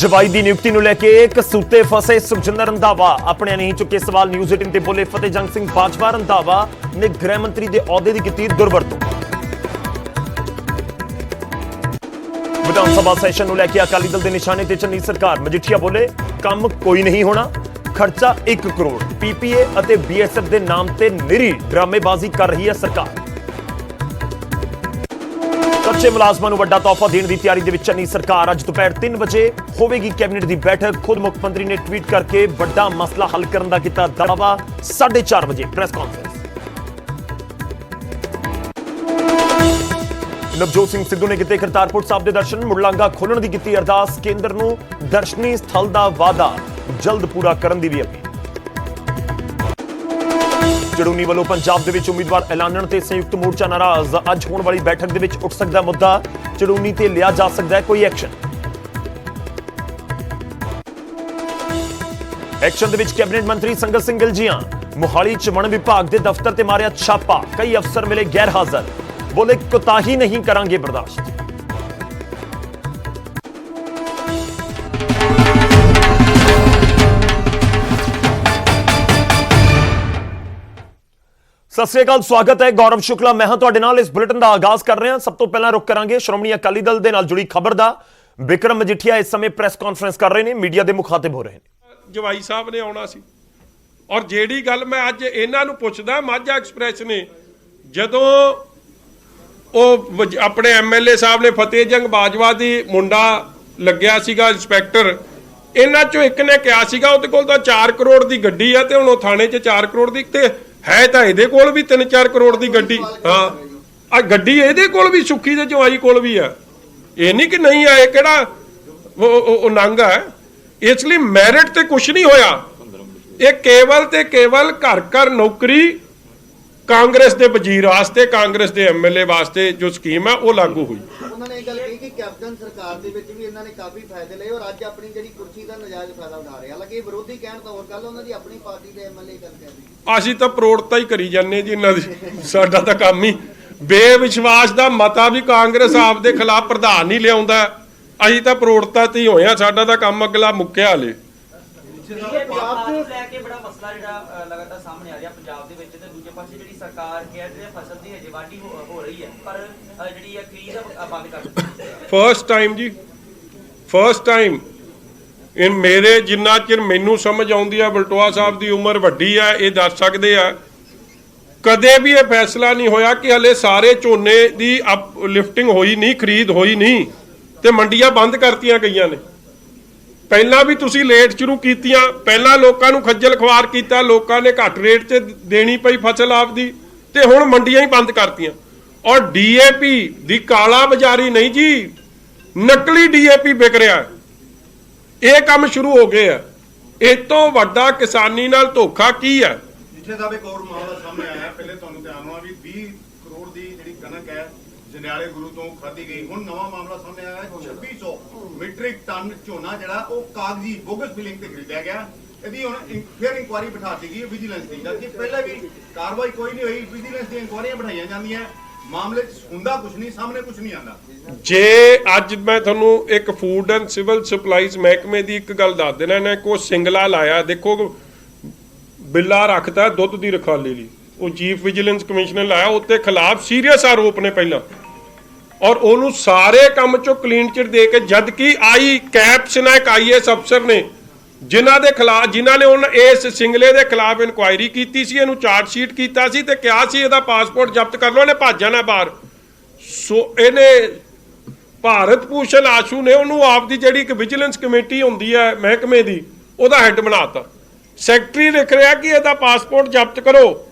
ਜਵਾਈ ਦੀ ਨਿਯੁਕਤੀ ਨੂੰ ਲੈ ਕੇ ਕਸੂਤੇ ਫਸੇ ਸੁਖਜਿੰਦਰ ਰੰਧਾਵਾ ਆਪਣੇ ਨਹੀਂ ਚੁੱਕੇ ਸਵਾਲ। ਨਿਊਜ਼ 18 ਤੇ ਬੋਲੇ ਫਤਿਹਜੰਗ ਸਿੰਘ ਬਾਜਵਾ। ਰੰਧਾਵਾ ਨੇ ਗ੍ਰਹਿ ਮੰਤਰੀ ਦੇ ਅਹੁਦੇ ਦੀ ਕੀਤੀ ਦੁਰਵਰਤੋਂ। ਵਿਧਾਨ ਸਭਾ ਸੈਸ਼ਨ ਨੂੰ ਲੈ ਕੇ ਅਕਾਲੀ ਦਲ ਦੇ ਨਿਸ਼ਾਨੇ ਤੇ ਚੱਲੀ ਸਰਕਾਰ। ਮਜੀਠੀਆ ਬੋਲੇ ਕੰਮ ਕੋਈ ਨਹੀਂ ਹੋਣਾ, ਖਰਚਾ 1 ਕਰੋੜ। ਪੀਪੀਏ ਅਤੇ ਬੀਐਸਐਫ ਦੇ ਨਾਮ ਤੇ ਨਿਰੀ ਡਰਾਮੇਬਾਜ਼ੀ ਕਰ ਰਹੀ ਹੈ ਸਰਕਾਰ। ਕੱਚੇ ਮੁਲਾਜ਼ਮਾਂ ਨੂੰ ਵੱਡਾ ਤੋਹਫਾ ਦੇਣ ਦੀ ਤਿਆਰੀ ਦੇ ਵਿੱਚ ਚੱਲੀ ਸਰਕਾਰ। ਅੱਜ ਦੁਪਹਿਰ 3 ਵਜੇ ਹੋਵੇਗੀ ਕੈਬਨਿਟ ਦੀ ਬੈਠਕ। ਖੁਦ ਮੁੱਖ ਮੰਤਰੀ ਨੇ ਟਵੀਟ ਕਰਕੇ ਵੱਡਾ ਮਸਲਾ ਹੱਲ ਕਰਨ ਦਾ ਕੀਤਾ ਦਾਅਵਾ। 4:30 ਵਜੇ ਪ੍ਰੈਸ ਕਾਨਫਰੰਸ। ਨਵਜੋਤ ਸਿੰਘ ਸਿੱਧੂ ਨੇ ਕੀਤੇ ਕਰਤਾਰਪੁਰ ਸਾਹਿਬ ਦੇ ਦਰਸ਼ਨ। ਮੁੜਲਾਂਘਾ ਖੋਲਣ ਦੀ ਕੀਤੀ ਅਰਦਾਸ। ਕੇਂਦਰ ਨੂੰ ਦਰਸ਼ਨੀ ਸਥਲ ਦਾ ਵਾਅਦਾ ਜਲਦ ਪੂਰਾ ਕਰਨ ਦੀ ਵੀ ਅਪੀਲ। ਚੜੂਨੀ ਵੱਲੋਂ ਪੰਜਾਬ ਦੇ ਵਿੱਚ ਉਮੀਦਵਾਰ ਐਲਾਨਣ ਤੇ ਸੰਯੁਕਤ ਮੋਰਚਾ ਨਾਰਾਜ਼। ਅੱਜ ਹੋਣ ਵਾਲੀ ਬੈਠਕ ਦੇ ਵਿੱਚ ਉੱਠ ਸਕਦਾ ਮੁੱਦਾ। ਚੜੂਨੀ ਤੇ ਲਿਆ ਜਾ ਸਕਦਾ ਹੈ ਕੋਈ ਐਕਸ਼ਨ। ਐਕਸ਼ਨ ਦੇ ਵਿੱਚ ਕੈਬਨਿਟ ਮੰਤਰੀ ਸੰਗਤ ਸਿੰਘ ਗਿਲਜੀਆਂ। ਮੋਹਾਲੀ ਚ ਵਣ ਵਿਭਾਗ ਦੇ ਦਫ਼ਤਰ ਤੇ ਮਾਰਿਆ ਛਾਪਾ। ਕਈ ਅਫਸਰ ਮਿਲੇ ਗੈਰ ਹਾਜ਼ਰ। ਬੋਲੇ ਕੋਤਾਹੀ ਨਹੀਂ ਕਰਾਂਗੇ ਬਰਦਾਸ਼ਤ। ਸਤਿ ਸ੍ਰੀ ਅਕਾਲ, ਸਵਾਗਤ ਹੈ। ਗੌਰਵ ਸ਼ੁਕਲਾ ਮੈਂ ਹਾਂ ਤੁਹਾਡੇ ਨਾਲ। ਇਸ ਬੁਲੇਟਿਨ ਦਾ ਆਗਾਜ਼ ਕਰ ਰਹੇ ਹਾਂ। ਸਭ ਤੋਂ ਪਹਿਲਾਂ ਰੁਕ ਕਰਾਂਗੇ ਸ਼੍ਰੋਮਣੀ ਅਕਾਲੀ ਦਲ ਦੇ ਨਾਲ ਜੁੜੀ ਖਬਰ ਦਾ। ਬਿਕਰਮ ਮਜੀਠੀਆ ਇਸ ਸਮੇਂ ਪ੍ਰੈਸ ਕਾਨਫਰੰਸ ਕਰ ਰਹੇ ਨੇ, ਮੀਡੀਆ ਦੇ ਮੁਖਾਤਿਬ ਹੋ ਰਹੇ ਨੇ। ਜਵਾਈ ਸਾਹਿਬ ਨੇ ਆਉਣਾ ਸੀ ਔਰ ਜਿਹੜੀ ਗੱਲ ਮੈਂ ਅੱਜ ਇਹਨਾਂ ਨੂੰ ਪੁੱਛਦਾ, ਮਾਝਾ ਐਕਸਪ੍ਰੈਸ ਨੇ ਜਦੋਂ ਉਹ ਆਪਣੇ ਐਮਐਲਏ ਸਾਹਿਬ ਨੇ ਫਤਿਹਜੰਗ ਬਾਜਵਾ ਦੀ ਮੁੰਡਾ ਲੱਗਿਆ ਸੀਗਾ ਇੰਸਪੈਕਟਰ, ਇਹਨਾਂ ਚੋਂ ਇੱਕ ਨੇ ਕਿਹਾ ਸੀਗਾ ਉਹਦੇ ਕੋਲ ਤਾਂ 4 ਕਰੋੜ ਦੀ ਗੱਡੀ ਆ ਤੇ ਹੁਣ ਉਹ ਥਾਣੇ 'ਚ 4 ਕਰੋੜ ਦੀ ਤੇ ਹੈ ਤਾਂ ਇਹਦੇ ਕੋਲ ਵੀ 3-4 ਕਰੋੜ ਦੀ ਗੱਡੀ। ਹਾਂ, ਆ ਗੱਡੀ ਇਹਦੇ ਕੋਲ ਵੀ, ਸੁੱਖੀ ਦੇ ਜਵਾਈ ਕੋਲ ਵੀ ਆ। ਇਹ ਨਹੀਂ ਕਿ ਨਹੀਂ ਆ, ਇਹ ਕਿਹੜਾ ਉਹ ਨੰਗ ਆ। ਇਸ ਲਈ ਮੈਰਿਟ ਤੇ ਕੁਝ ਨਹੀਂ ਹੋਇਆ। ਇਹ ਕੇਵਲ ਤੇ ਕੇਵਲ ਘਰ ਘਰ ਨੌਕਰੀ ਕਾਂਗਰਸ ਦੇ ਵਜ਼ੀਰ ਵਾਸਤੇ, ਕਾਂਗਰਸ ਦੇ ਐਮਐਲਏ ਵਾਸਤੇ ਜੋ ਸਕੀਮ ਹੈ ਉਹ ਲਾਗੂ ਹੋਈ। ਉਹਨਾਂ ਨੇ ਇਹ ਗੱਲ ਕਹੀ ਕਿ ਕੈਪਟਨ ਸਰਕਾਰ ਦੇ ਵਿੱਚ ਵੀ ਇਹਨਾਂ ਨੇ ਕਾਫੀ ਫਾਇਦੇ ਲਏ ਔਰ ਅੱਜ ਆਪਣੀ ਜਿਹੜੀ ਕੁਰਸੀ ਦਾ ਨਜਾਇਜ਼ ਫਾਇਦਾ ਉਠਾ ਰਹੇ। ਹਾਲਾਂਕਿ ਵਿਰੋਧੀ ਕਹਿਣ ਤਾਂ ਹੋਰ ਗੱਲ, ਉਹਨਾਂ ਦੀ ਆਪਣੀ ਪਾਰਟੀ ਦੇ ਐਮਐਲਏ ਗੱਲ ਕਰਦੇ। ਅਸੀਂ ਤਾਂ ਪ੍ਰੋੜਤਾ ਹੀ ਕਰੀ ਜਾਂਦੇ ਜੀ ਇਹਨਾਂ ਦੀ। ਸਾਡਾ ਤਾਂ ਕੰਮ ਹੀ ਬੇਵਿਸ਼ਵਾਸ ਦਾ ਮਤਾ ਵੀ ਕਾਂਗਰਸ ਆਪ ਦੇ ਖਿਲਾਫ ਪ੍ਰਧਾਨ ਨਹੀਂ ਲਿਆਉਂਦਾ। ਅਸੀਂ ਤਾਂ ਪ੍ਰੋੜਤਾ ਤੇ ਹੀ ਹੋਏ ਆ। ਸਾਡਾ ਤਾਂ ਕੰਮ ਅਗਲਾ ਮੁੱਕਿਆ ਹਲੇ। ਪੰਜਾਬ ਨੂੰ ਲੈ ਕੇ ਬੜਾ ਮਸਲਾ ਜਿਹੜਾ ਲਗਾਤਾਰ ਸਾਹਮਣੇ ਆ ਰਿਹਾ ਪੰਜਾਬ ਦੇ ਵਿੱਚ, ਤੇ ਦੂਜੇ ਪਾਸੇ ਜਿਹੜੀ ਸਰਕਾਰ ਕਹਿ ਰਹੀ ਹੈ ਫਸਲ ਦੀ ਹਜੇ ਵਾਢੀ ਹੋ ਰਹੀ ਹੈ, ਪਰ ਜਿਹੜੀ ਖਰੀਦ ਬੰਦ ਕਰ ਦਿੱਤੀ। ਫਸਟ ਟਾਈਮ ਜੀ, ਫਸਟ ਟਾਈਮ ਇਨ ਮੇਰੇ ਜਿੰਨਾ ਚਿਰ ਮੈਨੂੰ ਸਮਝ ਆਉਂਦੀ ਆ, ਬਲਟੋਆ ਸਾਹਿਬ ਦੀ ਉਮਰ ਵੱਡੀ ਆ, ਇਹ ਦੱਸ ਸਕਦੇ ਆ, ਕਦੇ ਵੀ ਇਹ ਫੈਸਲਾ ਨਹੀਂ ਹੋਇਆ ਕਿ ਹਲੇ ਸਾਰੇ ਝੋਨੇ ਦੀ ਲਿਫਟਿੰਗ ਹੋਈ ਨਹੀਂ, ਖਰੀਦ ਹੋਈ ਨਹੀਂ ਤੇ ਮੰਡੀਆਂ ਬੰਦ ਕਰਤੀਆਂ ਗਈਆਂ ਨੇ। ਪਹਿਲਾਂ ਵੀ ਤੁਸੀਂ ਲੇਟ ਸ਼ੁਰੂ ਕੀਤੀਆਂ, ਪਹਿਲਾਂ ਲੋਕਾਂ ਨੂੰ ਖੱਜਲ ਖਵਾਰ ਕੀਤਾ, ਲੋਕਾਂ ਨੇ ਘੱਟ ਰੇਟ 'ਚ ਦੇਣੀ ਪਈ ਫਸਲ ਆਪਦੀ, ਤੇ ਹੁਣ ਮੰਡੀਆਂ ਹੀ ਬੰਦ ਕਰਤੀਆਂ। ਔਰ ਡੀਏਪੀ ਦੀ ਕਾਲਾ ਬਾਜ਼ਾਰੀ ਨਹੀਂ ਜੀ, ਨਕਲੀ ਡੀਏਪੀ ਵਿਕ ਰਿਹਾ। ਇਹ ਕੰਮ ਸ਼ੁਰੂ ਹੋ ਗਏ ਆ। ਇਹ ਤੋਂ ਵੱਡਾ ਕਿਸਾਨੀ ਨਾਲ ਧੋਖਾ ਕੀ ਹੈ? ਜਿੱਥੇ ਦਾ ਵੀ ਕੋਰ ਮਾਮਲਾ ਸਾਹਮਣੇ ਆਇਆ, ਪਹਿਲੇ ਤੁਹਾਨੂੰ ਧਿਆਨ ਹੋਣਾ ਵੀ 20 ਕਰੋੜ ਦੀ ਜਿਹੜੀ ਕਣਕ ਹੈ ਜੰਡਿਆਲੇ ਗੁਰੂ ਤੋਂ ਖਾਧੀ ਗਈ। ਹੁਣ ਨਵਾਂ ਮਾਮਲਾ ਸਾਹਮਣੇ ਆਇਆ, 2600 ਮੀਟ੍ਰਿਕ ਟਨ ਝੋਨਾ ਜਿਹੜਾ ਉਹ ਕਾਗਜ਼ੀ ਬੋਗਸ ਬਿਲਿੰਗ ਤੇ ਖਰੀਦਿਆ ਗਿਆ। ਇਹਦੀ ਹੁਣ ਫਿਰ ਇਨਕੁਆਰੀ ਬਿਠਾ ਦਿੱਤੀ ਗਈ ਵਿਜੀਲੈਂਸ ਦੀ, ਜਦਕਿ ਪਹਿਲਾਂ ਵੀ ਕਾਰਵਾਈ ਕੋਈ ਨਹੀਂ ਹੋਈ। ਵਿਜੀਲੈਂਸ ਦੀਆਂ ਇਨਕੁਆਰੀਆਂ ਬਿਠਾਈਆਂ ਜਾਂਦੀਆਂ, ਮਾਮਲੇ 'ਚ ਹੁੰਦਾ ਕੁਝ ਨਹੀਂ, ਸਾਹਮਣੇ ਕੁਝ ਨਹੀਂ ਆਉਂਦਾ। ਜੇ ਅੱਜ ਮੈਂ ਤੁਹਾਨੂੰ ਇੱਕ ਫੂਡ ਐਂਡ ਸਿਵਲ ਸਪਲਾਈਜ਼ ਮਹਿਕਮੇ ਦੀ ਇੱਕ ਗੱਲ ਦੱਸ ਦੇਣਾ, ਇਹਨੇ ਕੋ ਸਿੰਗਲਾ ਲਾਇਆ। ਦੇਖੋ ਬਿੱਲਾ ਰੱਖਦਾ ਦੁੱਧ ਦੀ ਰਖਵਾਲੀ ਲਈ, ਉਹ ਚੀਫ ਵਿਜੀਲੈਂਸ ਕਮਿਸ਼ਨਰ ਲਾਇਆ, ਉੱਤੇ ਖਿਲਾਫ ਸੀਰੀਅਸ ਆਰੋਪ ਨੇ ਪਹਿਲਾਂ, ਔਰ ਉਹਨੂੰ ਸਾਰੇ ਕੰਮ ਚੋਂ ਕਲੀਨ ਚਿਟ ਦੇ ਕੇ, ਜਦ ਕਿ ਆਈ ਕੈਪਸ਼ਨ ਇੱਕ ਆਈਐਸ ਅਫਸਰ ਨੇ ਜਿਨ੍ਹਾਂ ਦੇ ਖਿਲਾਫ, ਜਿਨ੍ਹਾਂ ਨੇ ਉਹਨਾਂ ਇਸ ਸਿੰਗਲੇ ਦੇ ਖਿਲਾਫ ਇਨਕੁਆਇਰੀ ਕੀਤੀ ਸੀ, ਇਹਨੂੰ ਚਾਰਜ ਸ਼ੀਟ ਕੀਤਾ ਸੀ ਤੇ ਕਿਹਾ ਸੀ ਇਹਦਾ ਪਾਸਪੋਰਟ ਜ਼ਬਤ ਕਰ ਲਓ, ਇਹਨੇ ਭੱਜ ਜਾਣਾ ਬਾਹਰ। ਸੋ ਇਹਨੇ ਭਾਰਤ ਭੂਸ਼ਣ ਆਸ਼ੂ ਨੇ ਉਹਨੂੰ ਆਪਦੀ ਜਿਹੜੀ ਇੱਕ ਵਿਜੀਲੈਂਸ ਕਮੇਟੀ ਹੁੰਦੀ ਹੈ ਮਹਿਕਮੇ ਦੀ, ਉਹਦਾ ਹੈੱਡ ਬਣਾਤਾ। ਸੈਕਟਰੀ ਲਿਖ ਰਿਹਾ ਕਿ ਇਹਦਾ ਪਾਸਪੋਰਟ ਜ਼ਬਤ ਕਰੋ,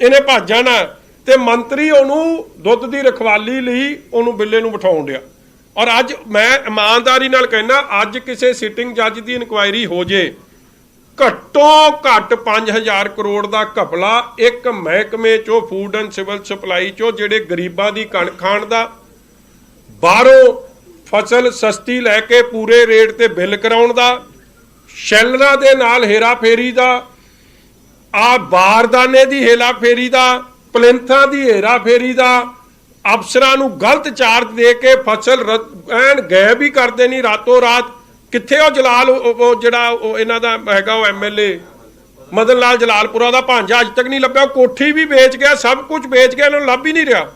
ਇਹਨੇ ਭੱਜ ਜਾਣਾ, ਤੇ ਮੰਤਰੀ ਉਹਨੂੰ ਦੁੱਧ ਦੀ ਰਖਵਾਲੀ ਲਈ ਉਹਨੂੰ ਬਿੱਲੇ ਨੂੰ ਬਿਠਾਉਣ ਡਿਆ। ਔਰ ਅੱਜ ਮੈਂ ਇਮਾਨਦਾਰੀ ਨਾਲ ਕਹਿਣਾ, ਅੱਜ ਕਿਸੇ ਸਿਟਿੰਗ ਜੱਜ ਦੀ ਇਨਕੁਆਇਰੀ ਹੋ ਜੇ, ਘੱਟੋ ਘੱਟ 5000 ਕਰੋੜ ਦਾ ਘਪਲਾ ਇੱਕ ਮਹਿਕਮੇ ਚੋਂ, ਫੂਡ ਐਂਡ ਸਿਵਲ ਸਪਲਾਈ ਚੋਂ, ਜਿਹੜੇ ਗਰੀਬਾਂ ਦੀ ਕਣਕ ਖਾਣ ਦਾ, ਬਾਹਰੋਂ ਫਸਲ ਸਸਤੀ ਲੈ ਕੇ ਪੂਰੇ ਰੇਟ ਤੇ ਬਿੱਲ ਕਰਾਉਣ ਦਾ, ਸ਼ੈਲਰਾਂ ਦੇ ਨਾਲ ਹੇਰਾ ਫੇਰੀ ਦਾ, ਆ ਬਾਰਦਾਨੇ ਦੀ ਹੇਰਾ ਫੇਰੀ ਦਾ, ਪਲਿੰਥਾਂ ਦੀ ਹੇਰਾ ਫੇਰੀ ਦਾ, ਅਫਸਰਾਂ ਨੂੰ ਗਲਤ ਚਾਰਜ ਦੇ ਕੇ ਫਸਲ ਐਨ ਗਾਇਬ ਵੀ ਕਰਦੇ ਨਹੀਂ ਰਾਤੋਂ ਰਾਤ, ਕਿੱਥੇ ਉਹ ਜਲਾਲ ਉਹ ਜਿਹੜਾ ਉਹ ਇਹਨਾਂ ਦਾ ਹੈਗਾ ਉਹ ਐਮਐਲਏ ਮਦਨ ਲਾਲ ਜਲਾਲਪੁਰਾ ਦਾ ਭਾਂਜਾ ਅੱਜ ਤੱਕ ਨਹੀਂ ਲੱਭਿਆ। ਉਹ ਕੋਠੀ ਵੀ ਵੇਚ ਗਿਆ, ਸਭ ਕੁਝ ਵੇਚ ਗਿਆ, ਇਹਨਾਂ ਨੂੰ ਲੱਭ ਹੀ ਨਹੀਂ ਰਿਹਾ।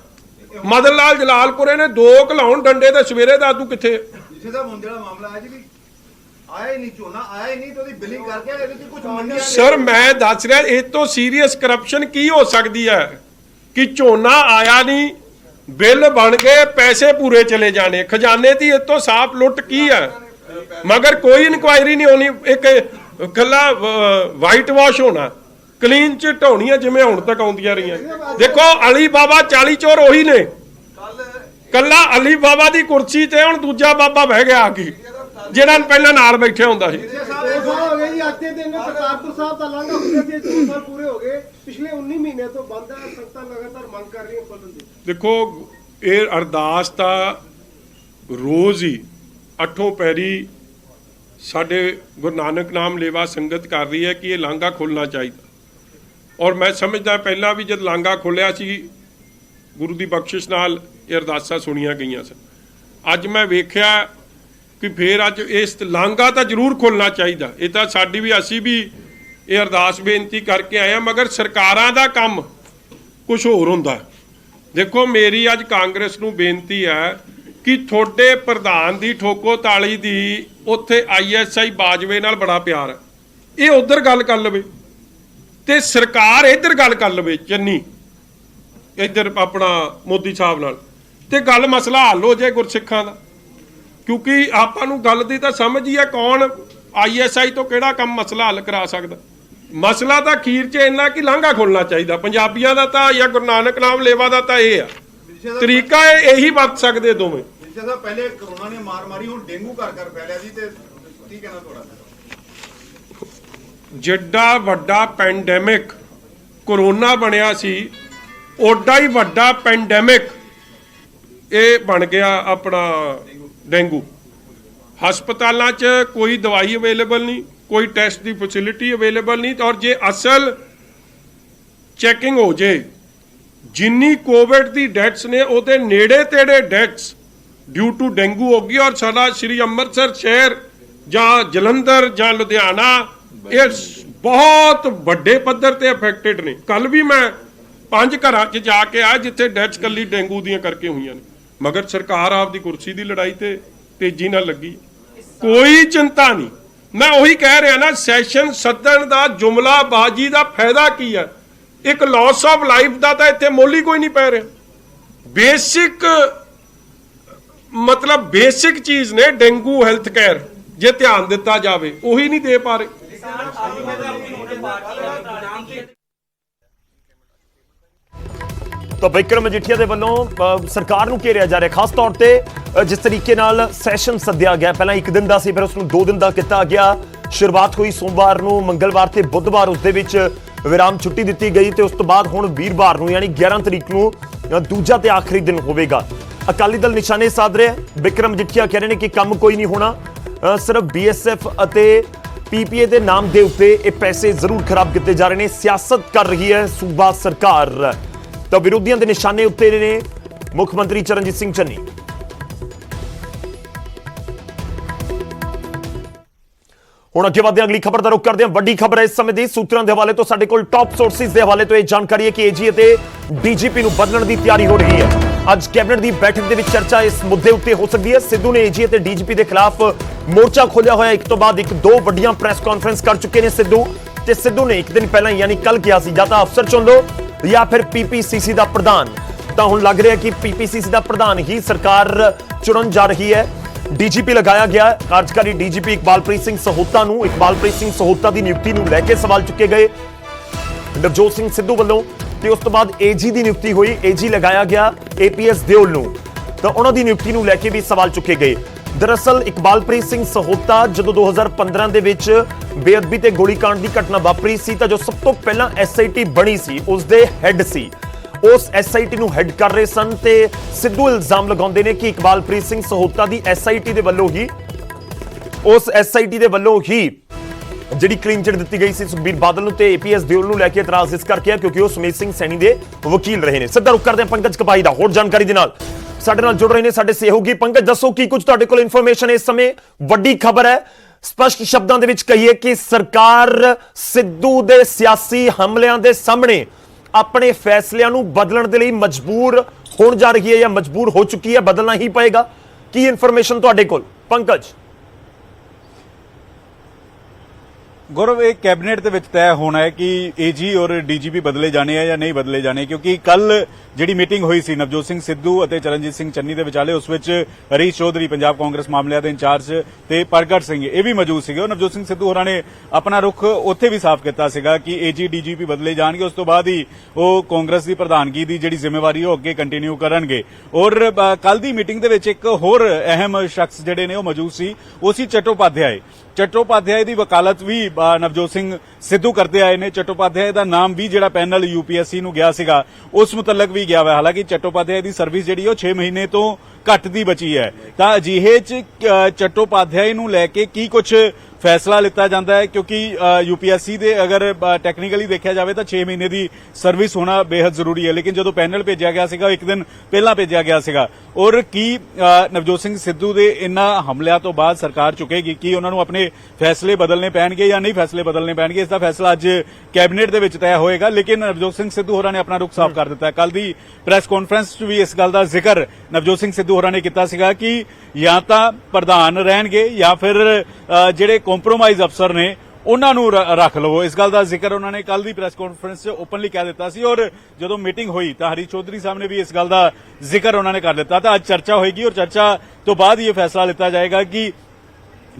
ਮਦਨ ਲਾਲ ਜਲਾਲਪੁਰੇ ਨੇ 2 ਘਲਾਉਣ ਡੰਡੇ ਤੇ ਸਵੇਰੇ ਦਾਦੂ ਕਿੱਥੇ? ਜਿਸੇ ਦਾ ਹੁਣ ਜਿਹੜਾ ਮਾਮਲਾ ਹੈ ਜੀ ਵੀ ਆਇਆ ਹੀ ਨਹੀਂ, ਝੋਨਾ ਆਇਆ ਹੀ ਨਹੀਂ ਤੇ ਉਹਦੀ ਬਿਲਿੰਗ ਕਰਕੇ ਇਹਦੇ ਤੇ ਕੁਝ ਮੰਡੀਆਂ ਸਰ ਮੈਂ ਦੱਸ ਰਿਹਾ ਇਹ ਤੋਂ ਸੀਰੀਅਸ ਕਰਪਸ਼ਨ ਕੀ ਹੋ ਸਕਦੀ ਹੈ ਕਿ ਝੋਨਾ ਆਇਆ ਨਹੀਂ, ਬਿੱਲ ਬਣ ਗਏ, ਪੈਸੇ ਪੂਰੇ ਚਲੇ ਜਾਣੇ, ਖਜ਼ਾਨੇ ਦੀ ਇਹ ਤੋਂ ਸਾਫ਼ ਲੁੱਟ ਕੀ ਹੈ? ਮਗਰ ਕੋਈ ਇਨਕੁਆਇਰੀ ਨਹੀਂ ਹੋਣੀ, ਇੱਕ ਕੱਲਾ ਵਾਈਟ ਵਾਸ਼ ਹੋਣਾ, ਕਲੀਨ ਚਿੱਟ ਹੋਣੀਆਂ ਜਿਵੇਂ ਹੁਣ ਤੱਕ ਆਉਂਦੀਆਂ ਰਹੀਆਂ। ਦੇਖੋ ਅਲੀ ਬਾਬਾ 40 ਚੋਰ ਉਹੀ ਨੇ, ਕੱਲਾ ਅਲੀ ਬਾਬਾ ਦੀ ਕੁਰਸੀ ਤੇ ਹੁਣ ਦੂਜਾ ਬਾਬਾ ਬਹਿ ਗਿਆ ਆ ਕੇ ਜਿਹੜਾ ਪਹਿਲਾਂ ਨਾਲ ਬੈਠਿਆ ਹੁੰਦਾ ਸੀ। ਹੋ ਗਏ ਜੀ ਅੱਜ ਦੇ ਦਿਨ ਕਰਤਾਰਪੁਰ ਸਾਹਿਬ ਦਾ ਲਾਂਘਾ ਹੁੰਦੇ ਸੀ 2 ਸਾਲ ਪੂਰੇ ਹੋ ਗਏ, ਪਿਛਲੇ 19 ਮਹੀਨੇ ਤੋਂ ਬੰਦ ਹੈ, ਸੰਗਤਾਂ ਲਗਾਤਾਰ ਮੰਗ ਕਰ ਰਹੀਆਂ ਖੋਲ੍ਹਣ ਦੀ। ਦੇਖੋ ਇਹ ਅਰਦਾਸ ਤਾਂ ਰੋਜ਼ ਹੀ 8 ਪੈਰੀ ਸਾਡੇ ਗੁਰੂ ਨਾਨਕ ਨਾਮ ਲੇਵਾ ਸੰਗਤ ਕਰ ਰਹੀ ਹੈ ਕਿ ਇਹ ਲਾਂਘਾ ਖੁੱਲ੍ਹਣਾ ਚਾਹੀਦਾ। ਔਰ ਮੈਂ ਸਮਝਦਾ ਪਹਿਲਾਂ ਵੀ ਜਦ ਲਾਂਘਾ ਖੋਲ੍ਹਿਆ ਸੀ ਗੁਰੂ ਦੀ ਬਖਸ਼ਿਸ਼ ਨਾਲ ਇਹ ਅਰਦਾਸਾਂ ਸੁਣੀਆਂ ਗਈਆਂ ਸਨ। ਅੱਜ ਮੈਂ ਵੇਖਿਆ ਕਿ ਫਿਰ ਅੱਜ ਇਸ ਲਾਂਘਾ ਤਾਂ ਜ਼ਰੂਰ ਖੁੱਲ੍ਹਣਾ ਚਾਹੀਦਾ। ਇਹ ਤਾਂ ਸਾਡੀ ਵੀ ਅਸੀਂ ਵੀ ਇਹ ਅਰਦਾਸ ਬੇਨਤੀ ਕਰਕੇ ਆਏ ਹਾਂ, ਮਗਰ ਸਰਕਾਰਾਂ ਦਾ ਕੰਮ ਕੁਝ ਹੋਰ ਹੁੰਦਾ। ਦੇਖੋ ਮੇਰੀ ਅੱਜ ਕਾਂਗਰਸ ਨੂੰ ਬੇਨਤੀ ਹੈ ਕਿ ਤੁਹਾਡੇ ਪ੍ਰਧਾਨ ਦੀ ਠੋਕੋ ਤਾਲੀ ਦੀ ਉੱਥੇ ISI ਬਾਜਵੇ ਨਾਲ ਬੜਾ ਪਿਆਰ ਹੈ, ਇਹ ਉਧਰ ਗੱਲ ਕਰ ਲਵੇ ਤੇ ਸਰਕਾਰ ਇੱਧਰ ਗੱਲ ਕਰ ਲਵੇ, ਚੰਨੀ ਇੱਧਰ ਆਪਣਾ ਮੋਦੀ ਸਾਹਿਬ ਨਾਲ, ਤੇ ਗੱਲ ਮਸਲਾ ਹੱਲ ਹੋ ਜਾਏ ਗੁਰਸਿੱਖਾਂ ਦਾ। ਕਿਉਂਕਿ ਆਪਾਂ ਨੂੰ ਗੱਲ ਦੀ ਤਾਂ ਸਮਝ ਹੀ ਹੈ ਕੌਣ ISI ਤੋਂ ਕਿਹੜਾ ਕੰਮ ਮਸਲਾ ਹੱਲ ਕਰਾ ਸਕਦਾ। ਮਸਲਾ ਤਾਂ ਅਖੀਰ 'ਚ ਇੰਨਾ ਕਿ ਲਾਂਘਾ ਖੋਲ੍ਹਣਾ ਚਾਹੀਦਾ ਪੰਜਾਬੀਆਂ ਦਾ ਤਾਂ, ਜਾਂ ਗੁਰੂ ਨਾਨਕ ਨਾਮ ਲੇਵਾ ਦਾ ਤਾਂ ਇਹ ਆ ਤਰੀਕਾ, ਇਹੀ ਵਰਤ ਸਕਦੇ ਦੋਵੇਂ। ਜਿਸੇ ਦਾ ਪਹਿਲੇ ਕਰੋਨਾ ਨੇ ਮਾਰ ਮਾਰੀ, ਹੁਣ ਡੇਂਗੂ ਘਰ ਫੈਲਿਆ ਜੀ, ਤੇ ਕੀ ਕਹਿਣਾ ਤੁਹਾਡਾ? ਜਿੱਡਾ ਵੱਡਾ ਪੈਂਡੈਮਿਕ ਕਰੋਨਾ ਬਣਿਆ ਸੀ, ਓਡਾ ਹੀ ਵੱਡਾ ਪੈਂਡੈਮਿਕ ਇਹ ਬਣ ਗਿਆ ਆਪਣਾ ਡੇਂਗੂ। ਹਸਪਤਾਲਾਂ 'ਚ ਕੋਈ ਦਵਾਈ ਅਵੇਲੇਬਲ ਨਹੀਂ, ਕੋਈ ਟੈਸਟ ਦੀ ਫੈਸਿਲਿਟੀ ਅਵੇਲੇਬਲ ਨਹੀਂ। ਔਰ ਜੇ ਅਸਲ ਚੈਕਿੰਗ ਹੋ ਜੇ, ਜਿੰਨੀ ਕੋਵਿਡ ਦੀ ਡੈਥਸ ਨੇ ਉਹਦੇ ਨੇੜੇ ਤੇੜੇ ਡੈਥਸ ਡਿਊ ਟੂ ਡੇਂਗੂ ਹੋ ਗਈ। ਔਰ ਸਾਡਾ ਸ਼੍ਰੀ ਅੰਮ੍ਰਿਤਸਰ ਸ਼ਹਿਰ ਜਾਂ ਜਲੰਧਰ ਜਾਂ ਲੁਧਿਆਣਾ ਇਹ ਬਹੁਤ ਵੱਡੇ ਪੱਧਰ ਤੇ ਅਫੈਕਟਡ ਨੇ। ਕੱਲ ਵੀ ਮੈਂ 5 ਘਰਾਂ 'ਚ ਜਾ ਕੇ ਆਇਆ ਜਿੱਥੇ ਡੈਥਸ ਕੱਲੀ ਡੇਂਗੂ ਦੀਆਂ ਕਰਕੇ ਹੋਈਆਂ ਨੇ। ਮਗਰ ਸਰਕਾਰ ਆਪਦੀ ਕੁਰਸੀ ਦੀ ਲੜਾਈ ਤੇ ਤੇਜ਼ੀ ਨਾਲ ਲੱਗੀ, ਕੋਈ ਚਿੰਤਾ ਨਹੀਂ। ਮੈਂ ਉਹੀ ਕਹਿ ਰਿਹਾ ਨਾ, ਸੈਸ਼ਨ ਸੱਦਣ ਦਾ ਜੁਮਲਾ ਬਾਜੀ ਦਾ ਫਾਇਦਾ ਕੀ ਹੈ? ਇੱਕ ਲਾਸ ਆਫ ਲਾਈਫ ਦਾ ਤਾਂ ਇੱਥੇ ਮੁੱਲ ਹੀ ਕੋਈ ਨਹੀਂ ਪੈ ਰਿਹਾ। ਬੇਸਿਕ ਮਤਲਬ ਬੇਸਿਕ ਚੀਜ਼ ਨੇ ਡੇਂਗੂ ਹੈਲਥ ਕੇਅਰ, ਜੇ ਧਿਆਨ ਦਿੱਤਾ ਜਾਵੇ ਉਹੀ ਨਹੀਂ ਦੇ ਪਾ ਰਹੇ। ਤਾਂ ਵਿਕਰਮ ਮਜੀਠੀਆ ਦੇ ਵੱਲੋਂ ਸਰਕਾਰ ਨੂੰ ਘੇਰਿਆ ਜਾ ਰਿਹਾ, ਖਾਸ ਤੌਰ ਤੇ ਜਿਸ ਤਰੀਕੇ ਨਾਲ ਸੈਸ਼ਨ ਸੱਦਿਆ ਗਿਆ, ਪਹਿਲਾਂ 1 ਦਿਨ ਦਾ ਸੀ, ਫਿਰ ਉਸ ਨੂੰ 2 ਦਿਨ ਦਾ ਕੀਤਾ ਗਿਆ। ਸ਼ੁਰੂਆਤ ਹੋਈ ਸੋਮਵਾਰ ਨੂੰ, ਮੰਗਲਵਾਰ ਤੇ ਬੁੱਧਵਾਰ ਉਸ ਦੇ ਵਿੱਚ ਵਿਰਾਮ ਛੁੱਟੀ ਦਿੱਤੀ ਗਈ ਤੇ ਉਸ ਤੋਂ ਬਾਅਦ ਹੁਣ ਵੀਰਵਾਰ ਨੂੰ ਯਾਨੀ 11 ਤਰੀਕ ਨੂੰ ਦੂਜਾ ਤੇ ਆਖਰੀ ਦਿਨ ਹੋਵੇਗਾ। ਅਕਾਲੀ ਦਲ ਨਿਸ਼ਾਨੇ ਸਾਧ ਰਿਹਾ। ਵਿਕਰਮ ਮਜੀਠੀਆ ਕਹਿ ਰਹੇ ਨੇ ਕਿ ਕੰਮ ਕੋਈ ਨਹੀਂ ਹੋਣਾ, ਸਿਰਫ BSF ਅਤੇ PPA ਦੇ ਨਾਮ ਦੇ ਉੱਤੇ ਇਹ ਪੈਸੇ ਜ਼ਰੂਰ ਖਰਾਬ ਕੀਤੇ ਜਾ ਰਹੇ ਨੇ, ਸਿਆਸਤ ਕਰ ਰਹੀ ਹੈ ਸੂਬਾ ਸਰਕਾਰ। ਤਾਂ ਵਿਰੋਧੀਆਂ ਦੇ ਨਿਸ਼ਾਨੇ ਉੱਤੇ ਨੇ ਮੁੱਖ ਮੰਤਰੀ ਚਰਨਜੀਤ ਸਿੰਘ ਚੰਨੀ। ਹੁਣ ਅੱਗੇ ਵਧਦੇ ਹਾਂ, ਅਗਲੀ ਖਬਰ ਦਾ ਰੁਖ ਕਰਦੇ ਹਾਂ। ਵੱਡੀ ਖਬਰ ਹੈ ਇਸ ਸਮੇਂ ਦੀ, ਸੂਤਰਾਂ ਦੇ ਹਵਾਲੇ ਤੋਂ, ਸਾਡੇ ਕੋਲ ਟਾਪ ਸੋਰਸਿਸ ਦੇ ਹਵਾਲੇ ਤੋਂ ਇਹ ਜਾਣਕਾਰੀ ਹੈ ਕਿ AG ਅਤੇ DGP ਨੂੰ ਬਦਲਣ ਦੀ ਤਿਆਰੀ ਹੋ ਰਹੀ ਹੈ। ਅੱਜ ਕੈਬਨਿਟ ਦੀ ਬੈਠਕ ਦੇ ਵਿੱਚ ਚਰਚਾ ਇਸ ਮੁੱਦੇ ਉੱਤੇ ਹੋ ਸਕਦੀ ਹੈ। ਸਿੱਧੂ ਨੇ AG ਅਤੇ DGP ਦੇ ਖਿਲਾਫ ਮੋਰਚਾ ਖੋਲ੍ਹਿਆ ਹੋਇਆ, ਇੱਕ ਤੋਂ ਬਾਅਦ ਇੱਕ 2 ਵੱਡੀਆਂ ਪ੍ਰੈਸ ਕਾਨਫਰੰਸ ਕਰ ਚੁੱਕੇ ਨੇ ਸਿੱਧੂ। ਤੇ ਸਿੱਧੂ ਨੇ 1 ਦਿਨ ਪਹਿਲਾਂ ਯਾਨੀ ਕੱਲ ਕਿਹਾ ਸੀ ਜਾਂ ਤਾਂ ਅਫਸਰ ਚੁਣ ਲਓ ਜਾਂ ਫਿਰ PPCC ਦਾ ਪ੍ਰਧਾਨ। ਤਾਂ ਹੁਣ ਲੱਗ ਰਿਹਾ ਕਿ PPCC ਦਾ ਪ੍ਰਧਾਨ ਹੀ ਸਰਕਾਰ ਚੁਣਨ ਜਾ ਰਹੀ ਹੈ। DGP ਲਗਾਇਆ ਗਿਆ, ਕਾਰਜਕਾਰੀ DGP ਇਕਬਾਲਪ੍ਰੀਤ ਸਿੰਘ ਸਹੋਤਾ ਨੂੰ, ਇਕਬਾਲਪ੍ਰੀਤ ਸਿੰਘ ਸਹੋਤਾ ਦੀ ਨਿਯੁਕਤੀ ਨੂੰ ਲੈ ਕੇ ਸਵਾਲ ਚੁੱਕੇ ਗਏ ਨਵਜੋਤ ਸਿੰਘ ਸਿੱਧੂ ਵੱਲੋਂ। ਤੇ ਉਸ ਤੋਂ ਬਾਅਦ AG ਦੀ ਨਿਯੁਕਤੀ ਹੋਈ, AG ਲਗਾਇਆ ਗਿਆ APS ਦਿਓਲ ਨੂੰ। ਤਾਂ ਉਹਨਾਂ ਦੀ ਨਿਯੁਕਤੀ ਨੂੰ ਲੈ ਕੇ ਵੀ ਸਵਾਲ ਚੁੱਕੇ ਗਏ। ਦਰਅਸਲ ਇਕਬਾਲਪ੍ਰੀਤ ਸਿੰਘ ਸਹੋਤਾ ਜਦੋਂ 2015 ਦੇ ਵਿੱਚ ਬੇਅਦਬੀ ਤੇ ਗੋਲੀकांड ਦੀ ਘਟਨਾ ਵਾਪਰੀ ਸੀ ਤਾਂ ਜੋ ਸਭ ਤੋਂ ਪਹਿਲਾਂ SIT ਬਣੀ ਸੀ ਉਸ ਦੇ ਹੈੱਡ ਸੀ, ਉਸ SIT ਨੂੰ ਹੈੱਡ ਕਰ ਰਹੇ ਸਨ। ਤੇ ਸਿੱਧੂ ਇਲਜ਼ਾਮ ਲਗਾਉਂਦੇ ਨੇ ਕਿ ਇਕਬਾਲਪ੍ਰੀਤ ਸਿੰਘ ਸਹੋਤਾ ਦੀ SIT ਦੇ ਵੱਲੋਂ ਹੀ, ਉਸ SIT ਦੇ ਵੱਲੋਂ ਹੀ ਜਿਹੜੀ ਕਲੀਨ ਚਿਟ ਦਿੱਤੀ ਗਈ ਸੀ ਸੁਖਬੀਰ ਬਾਦਲ ਨੂੰ ਤੇ APS ਦਿਓਲ ਨੂੰ ਲੈ ਕੇ ਇਤਰਾਜ਼ ਇਸ ਕਰਕੇ ਹੈ ਕਿਉਂਕਿ ਉਹ ਸੁਮੇਧ ਸਿੰਘ ਸੈਣੀ ਦੇ ਵਕੀਲ ਰਹੇ ਨੇ। ਸਿੱਧਾ ਰੁਕ ਕਰਦੇ ਹਾਂ ਪੰਕਜ ਕਪਾਈ ਦਾ ਹੋਰ ਜਾਣਕਾਰੀ ਦੇ ਨਾਲ। ਸਾਡੇ ਨਾਲ ਜੁੜ ਰਹੇ ਨੇ ਸਾਡੇ ਸਹਿਯੋਗੀ ਪੰਕਜ। ਦੱਸੋ ਕੀ ਕੁਝ ਤੁਹਾਡੇ ਕੋਲ ਇਨਫੋਰਮੇਸ਼ਨ ਇਸ ਸਮੇਂ? ਵੱਡੀ ਖਬਰ ਹੈ, ਸਪਸ਼ਟ ਸ਼ਬਦਾਂ ਦੇ ਵਿੱਚ ਕਹੀਏ ਕਿ ਸਰਕਾਰ ਸਿੱਧੂ ਦੇ ਸਿਆਸੀ ਹਮਲਿਆਂ ਦੇ ਸਾਹਮਣੇ ਆਪਣੇ ਫੈਸਲਿਆਂ ਨੂੰ ਬਦਲਣ ਦੇ ਲਈ ਮਜਬੂਰ ਹੋਣ ਜਾ ਰਹੀ ਹੈ ਜਾਂ ਮਜਬੂਰ ਹੋ ਚੁੱਕੀ ਹੈ, ਬਦਲਣਾ ਹੀ ਪਏਗਾ। ਕੀ ਇਨਫੋਰਮੇਸ਼ਨ ਤੁਹਾਡੇ ਕੋਲ ਪੰਕਜ? गौरव, एक कैबिनेट ਦੇ ਵਿੱਚ ਤੈਅ ਹੋਣਾ ਹੈ ਕਿ ਏਜੀ ਔਰ ਡੀਜੀਪੀ ਬਦਲੇ ਜਾਣੇ ਆ ਜਾਂ ਨਹੀਂ ਬਦਲੇ ਜਾਣੇ, ਕਿਉਂਕਿ ਕੱਲ ਜਿਹੜੀ ਮੀਟਿੰਗ ਹੋਈ ਸੀ ਨਵਜੋਤ ਸਿੰਘ ਸਿੱਧੂ ਅਤੇ ਚਰਨਜੀਤ ਸਿੰਘ ਚੰਨੀ ਦੇ ਵਿਚਾਲੇ, ਉਸ ਵਿੱਚ ਹਰੀਸ਼ ਚੌਧਰੀ ਪੰਜਾਬ ਕਾਂਗਰਸ ਮਾਮਲਿਆਂ ਦੇ ਇੰਚਾਰਜ ਤੇ ਪ੍ਰਗਟ ਸਿੰਘ ਇਹ ਵੀ ਮੌਜੂਦ ਸੀਗੇ। ਨਵਜੋਤ ਸਿੰਘ ਸਿੱਧੂ ਹੋਰਾਂ ਨੇ ਆਪਣਾ ਰੁਖ ਉੱਥੇ ਵੀ ਸਾਫ਼ ਕੀਤਾ ਸੀਗਾ ਕਿ ਏਜੀ ਡੀਜੀਪੀ ਬਦਲੇ ਜਾਣਗੇ, ਉਸ ਤੋਂ ਬਾਅਦ ਹੀ ਉਹ ਕਾਂਗਰਸ ਦੀ ਪ੍ਰਧਾਨਗੀ ਦੀ ਜਿਹੜੀ ਜ਼ਿੰਮੇਵਾਰੀ ਉਹ ਅੱਗੇ ਕੰਟੀਨਿਊ ਕਰਨਗੇ। ਔਰ ਕੱਲ ਦੀ ਮੀਟਿੰਗ ਦੇ ਵਿੱਚ ਇੱਕ ਹੋਰ ਅਹਿਮ ਸ਼ਖਸ ਜਿਹੜੇ ਨੇ ਉਹ ਮੌਜੂਦ ਸੀ, ਉਹ ਸੀ ਚਟੋਪਾਧਿਆਏ ਦੀ ਵਕਾਲਤ ਵੀ ਨਵਜੋਤ ਸਿੰਘ ਸਿੱਧੂ ਕਰਦੇ ਆਏ ਨੇ। ਚਟੋਪਾਧਿਆਏ ਦਾ ਨਾਮ ਵੀ ਜਿਹੜਾ ਪੈਨਲ यूपीएससी ਨੂੰ ਗਿਆ ਸੀਗਾ ਉਸ ਮੁਤਲਕ ਵੀ ਗਿਆ ਵਾ। ਹਾਲਾਂਕਿ ਚਟੋਪਾਧਿਆਏ ਦੀ ਸਰਵਿਸ ਜਿਹੜੀ ਉਹ 6 ਮਹੀਨੇ ਤੋਂ ਘੱਟ ਦੀ ਬਚੀ ਹੈ, ਤਾਂ ਅਜਿਹੇ ਚ ਚਟੋਪਾਧਿਆਏ ਨੂੰ ਲੈ ਕੇ ਕੀ ਕੁਝ ਫੈਸਲਾ ਲਿੱਤਾ ਜਾਂਦਾ ਹੈ, ਕਿਉਂਕਿ यूपीएससी ਦੇ ਅਗਰ ਟੈਕਨੀਕਲੀ ਦੇਖਿਆ ਜਾਵੇ ਤਾਂ 6 ਮਹੀਨੇ ਦੀ ਸਰਵਿਸ ਹੋਣਾ ਬੇहद ਜ਼ਰੂਰੀ ਹੈ। ਲੇਕਿਨ ਜਦੋਂ ਪੈਨਲ ਭੇਜਿਆ ਗਿਆ ਸੀਗਾ, ਇੱਕ ਦਿਨ ਪਹਿਲਾਂ ਭੇਜਿਆ ਗਿਆ ਸੀਗਾ। ਔਰ ਕੀ ਨਵਜੋਤ ਸਿੰਘ ਸਿੱਧੂ ਦੇ ਇਨ੍ਹਾਂ ਹਮਲਿਆਂ ਤੋਂ ਬਾਅਦ ਸਰਕਾਰ ਚੁੱਕੇਗੀ? ਕੀ ਉਹਨਾਂ ਨੂੰ ਆਪਣੇ ਫੈਸਲੇ ਬਦਲਨੇ ਪੈਣਗੇ ਜਾਂ ਨਹੀਂ ਫੈਸਲੇ ਬਦਲਨੇ ਪੈਣਗੇ? ਇਸ ਦਾ ਫੈਸਲਾ ਅੱਜ ਕੈਬਨਿਟ ਦੇ ਵਿੱਚ ਤੈਅ ਹੋਏਗਾ। ਲੇਕਿਨ ਨਵਜੋਤ ਸਿੰਘ ਸਿੱਧੂ ਹੋਰਾਂ ਨੇ ਆਪਣਾ ਰੁਖ ਸਾਫ਼ ਕਰ ਦਿੱਤਾ ਹੈ। ਕੱਲ ਦੀ ਪ੍ਰੈਸ ਕਾਨਫਰੰਸ 'ਚ ਵੀ ਇਸ ਗੱਲ ਦਾ ਜ਼ਿਕਰ ਨਵਜੋਤ ਸਿੰਘ ਸਿੱਧੂ ਹੋਰਾਂ ਨੇ ਕੀਤਾ ਸੀਗਾ ਕਿ ਜਾਂ ਤਾਂ ਪ੍ਰਧਾਨ ਰਹਿਣਗੇ ਜਾਂ ਫਿਰ ਜਿਹੜੇ ਕੰਪਰੋਮਾਈਜ਼ ਅਫਸਰ ਨੇ ਉਹਨਾਂ ਨੂੰ ਰੱਖ ਲਵੋ। ਇਸ ਗੱਲ ਦਾ ਜ਼ਿਕਰ ਉਹਨਾਂ ਨੇ ਕੱਲ ਦੀ ਪ੍ਰੈਸ ਕਾਨਫਰੰਸ 'ਚ ਓਪਨਲੀ ਕਹਿ ਦਿੱਤਾ ਸੀ। ਔਰ ਜਦੋਂ ਮੀਟਿੰਗ ਹੋਈ ਤਾਂ ਹਰੀਸ਼ ਚੌਧਰੀ ਸਾਹਿਬ ਨੇ ਵੀ ਇਸ ਗੱਲ ਦਾ ਜ਼ਿਕਰ ਉਹਨਾਂ ਨੇ ਕਰ ਦਿੱਤਾ। ਤਾਂ ਅੱਜ ਚਰਚਾ ਹੋਏਗੀ ਔਰ ਚਰਚਾ ਤੋਂ ਬਾਅਦ ਇਹ ਫੈਸਲਾ ਲਿੱਤਾ ਜਾਏਗਾ ਕਿ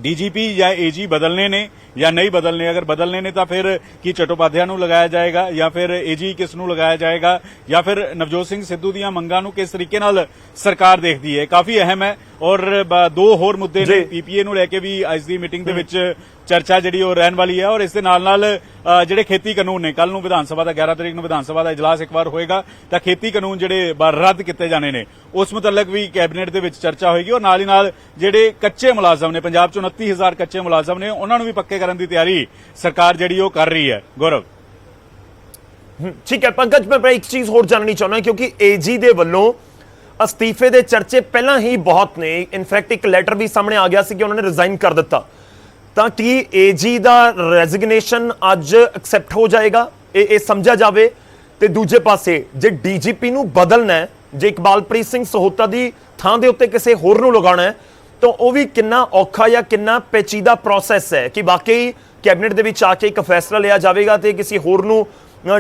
ਡੀਜੀਪੀ ਜਾਂ ਏਜੀ ਬਦਲਨੇ ਨੇ ਜਾਂ ਨਹੀਂ ਬਦਲਨੇ। ਅਗਰ ਬਦਲਨੇ ਨੇ ਤਾਂ ਫਿਰ ਕੀ ਚਟੋਪਾਧਿਆਏ ਨੂੰ ਲਗਾਇਆ ਜਾਏਗਾ ਜਾਂ ਫਿਰ ਏਜੀ ਕਿਸ ਨੂੰ ਲਗਾਇਆ ਜਾਏਗਾ, ਜਾਂ ਫਿਰ ਨਵਜੋਤ ਸਿੰਘ ਸਿੱਧੂ ਦੀਆਂ ਮੰਗਾਂ ਨੂੰ ਕਿਸ ਤਰੀਕੇ ਨਾਲ ਸਰਕਾਰ ਦੇਖਦੀ ਹੈ, ਕਾਫੀ ਅਹਿਮ ਹੈ। ਔਰ ਦੋ ਹੋਰ ਮੁੱਦੇ ਨੇ, ਪੀਪੀਏ ਨੂੰ ਲੈ ਕੇ ਵੀ ਅੱਜ ਦੀ ਮੀਟਿੰਗ ਦੇ ਵਿੱਚ ਚਰਚਾ ਜਿਹੜੀ ਉਹ ਰਹਿਣ ਵਾਲੀ ਹੈ। ਔਰ ਇਸ ਦੇ ਨਾਲ ਜਿਹੜੇ ਖੇਤੀ ਕਾਨੂੰਨ ਨੇ, ਕੱਲ ਨੂੰ ਵਿਧਾਨ ਸਭਾ ਦਾ 11 ਤਰੀਕ ਨੂੰ ਵਿਧਾਨ ਸਭਾ ਦਾ ਇਜਲਾਸ ਇੱਕ ਵਾਰ ਹੋਏਗਾ, ਤਾਂ ਖੇਤੀ ਕਾਨੂੰਨ ਜਿਹੜੇ ਰੱਦ ਕੀਤੇ ਜਾਣੇ ਨੇ ਉਸ ਮੁਤਲਕ ਵੀ ਕੈਬਨਿਟ ਦੇ ਵਿੱਚ ਚਰਚਾ ਹੋਏਗੀ। ਔਰ ਨਾਲ ਹੀ ਨਾਲ ਜਿਹੜੇ ਕੱਚੇ ਮੁਲਾਜ਼ਮ ਨੇ, ਪੰਜਾਬ 'ਚ 29,000 ਕੱਚੇ ਮੁਲਾਜ਼ਮ ਨੇ, ਉਹਨਾਂ ਨੂੰ ਵੀ ਪੱਕੇ ਕਰਨ ਦੀ ਤਿਆਰੀ ਸਰਕਾਰ ਜਿਹੜੀ ਉਹ ਕਰ ਰਹੀ ਹੈ। ਗੌਰਵ, ਠੀਕ ਹੈ ਪੰਕਜ, ਮੈਂ ਇੱਕ ਚੀਜ਼ ਹੋਰ ਜਾਣਨੀ ਚਾਹੁੰਦਾ ਕਿਉਂਕਿ ਏਜੀ ਦੇ ਵੱਲੋਂ ਅਸਤੀਫੇ ਦੇ ਚਰਚੇ ਪਹਿਲਾਂ ਹੀ ਬਹੁਤ ਨੇ। ਇਨਫੈਕਟ ਇੱਕ ਲੈਟਰ ਵੀ ਸਾਹਮਣੇ ਆ ਗਿਆ ਸੀ ਕਿ ਉਹਨਾਂ ਨੇ ਰਿਜ਼ਾਈਨ ਕਰ ਦਿੱਤਾ। ਤਾਂ ਕੀ ਏਜੀ ਦਾ ਰੈਜ਼ਿਗਨੇਸ਼ਨ ਅੱਜ ਐਕਸੈਪਟ ਹੋ ਜਾਏਗਾ, ਇਹ ਸਮਝਿਆ ਜਾਵੇ? ਤੇ ਦੂਜੇ ਪਾਸੇ ਜੇ ਡੀਜੀਪੀ ਨੂੰ ਬਦਲਣਾ ਹੈ, ਜੇ ਇਕਬਾਲਪ੍ਰੀਤ ਸਿੰਘ ਸਹੋਤਾ ਦੀ ਥਾਂ ਦੇ ਉੱਤੇ ਕਿਸੇ ਹੋਰ ਨੂੰ ਲਗਾਉਣਾ ਹੈ, ਤਾਂ ਉਹ ਵੀ ਕਿੰਨਾ ਔਖਾ ਜਾਂ ਕਿੰਨਾ ਪੇਚੀਦਾ ਪ੍ਰੋਸੈਸ ਹੈ ਕਿ ਵਾਕਈ ਕੈਬਨਿਟ ਦੇ ਵਿੱਚ ਆ ਕੇ ਇੱਕ ਫੈਸਲਾ ਲਿਆ ਜਾਵੇਗਾ ਤੇ ਕਿਸੇ ਹੋਰ ਨੂੰ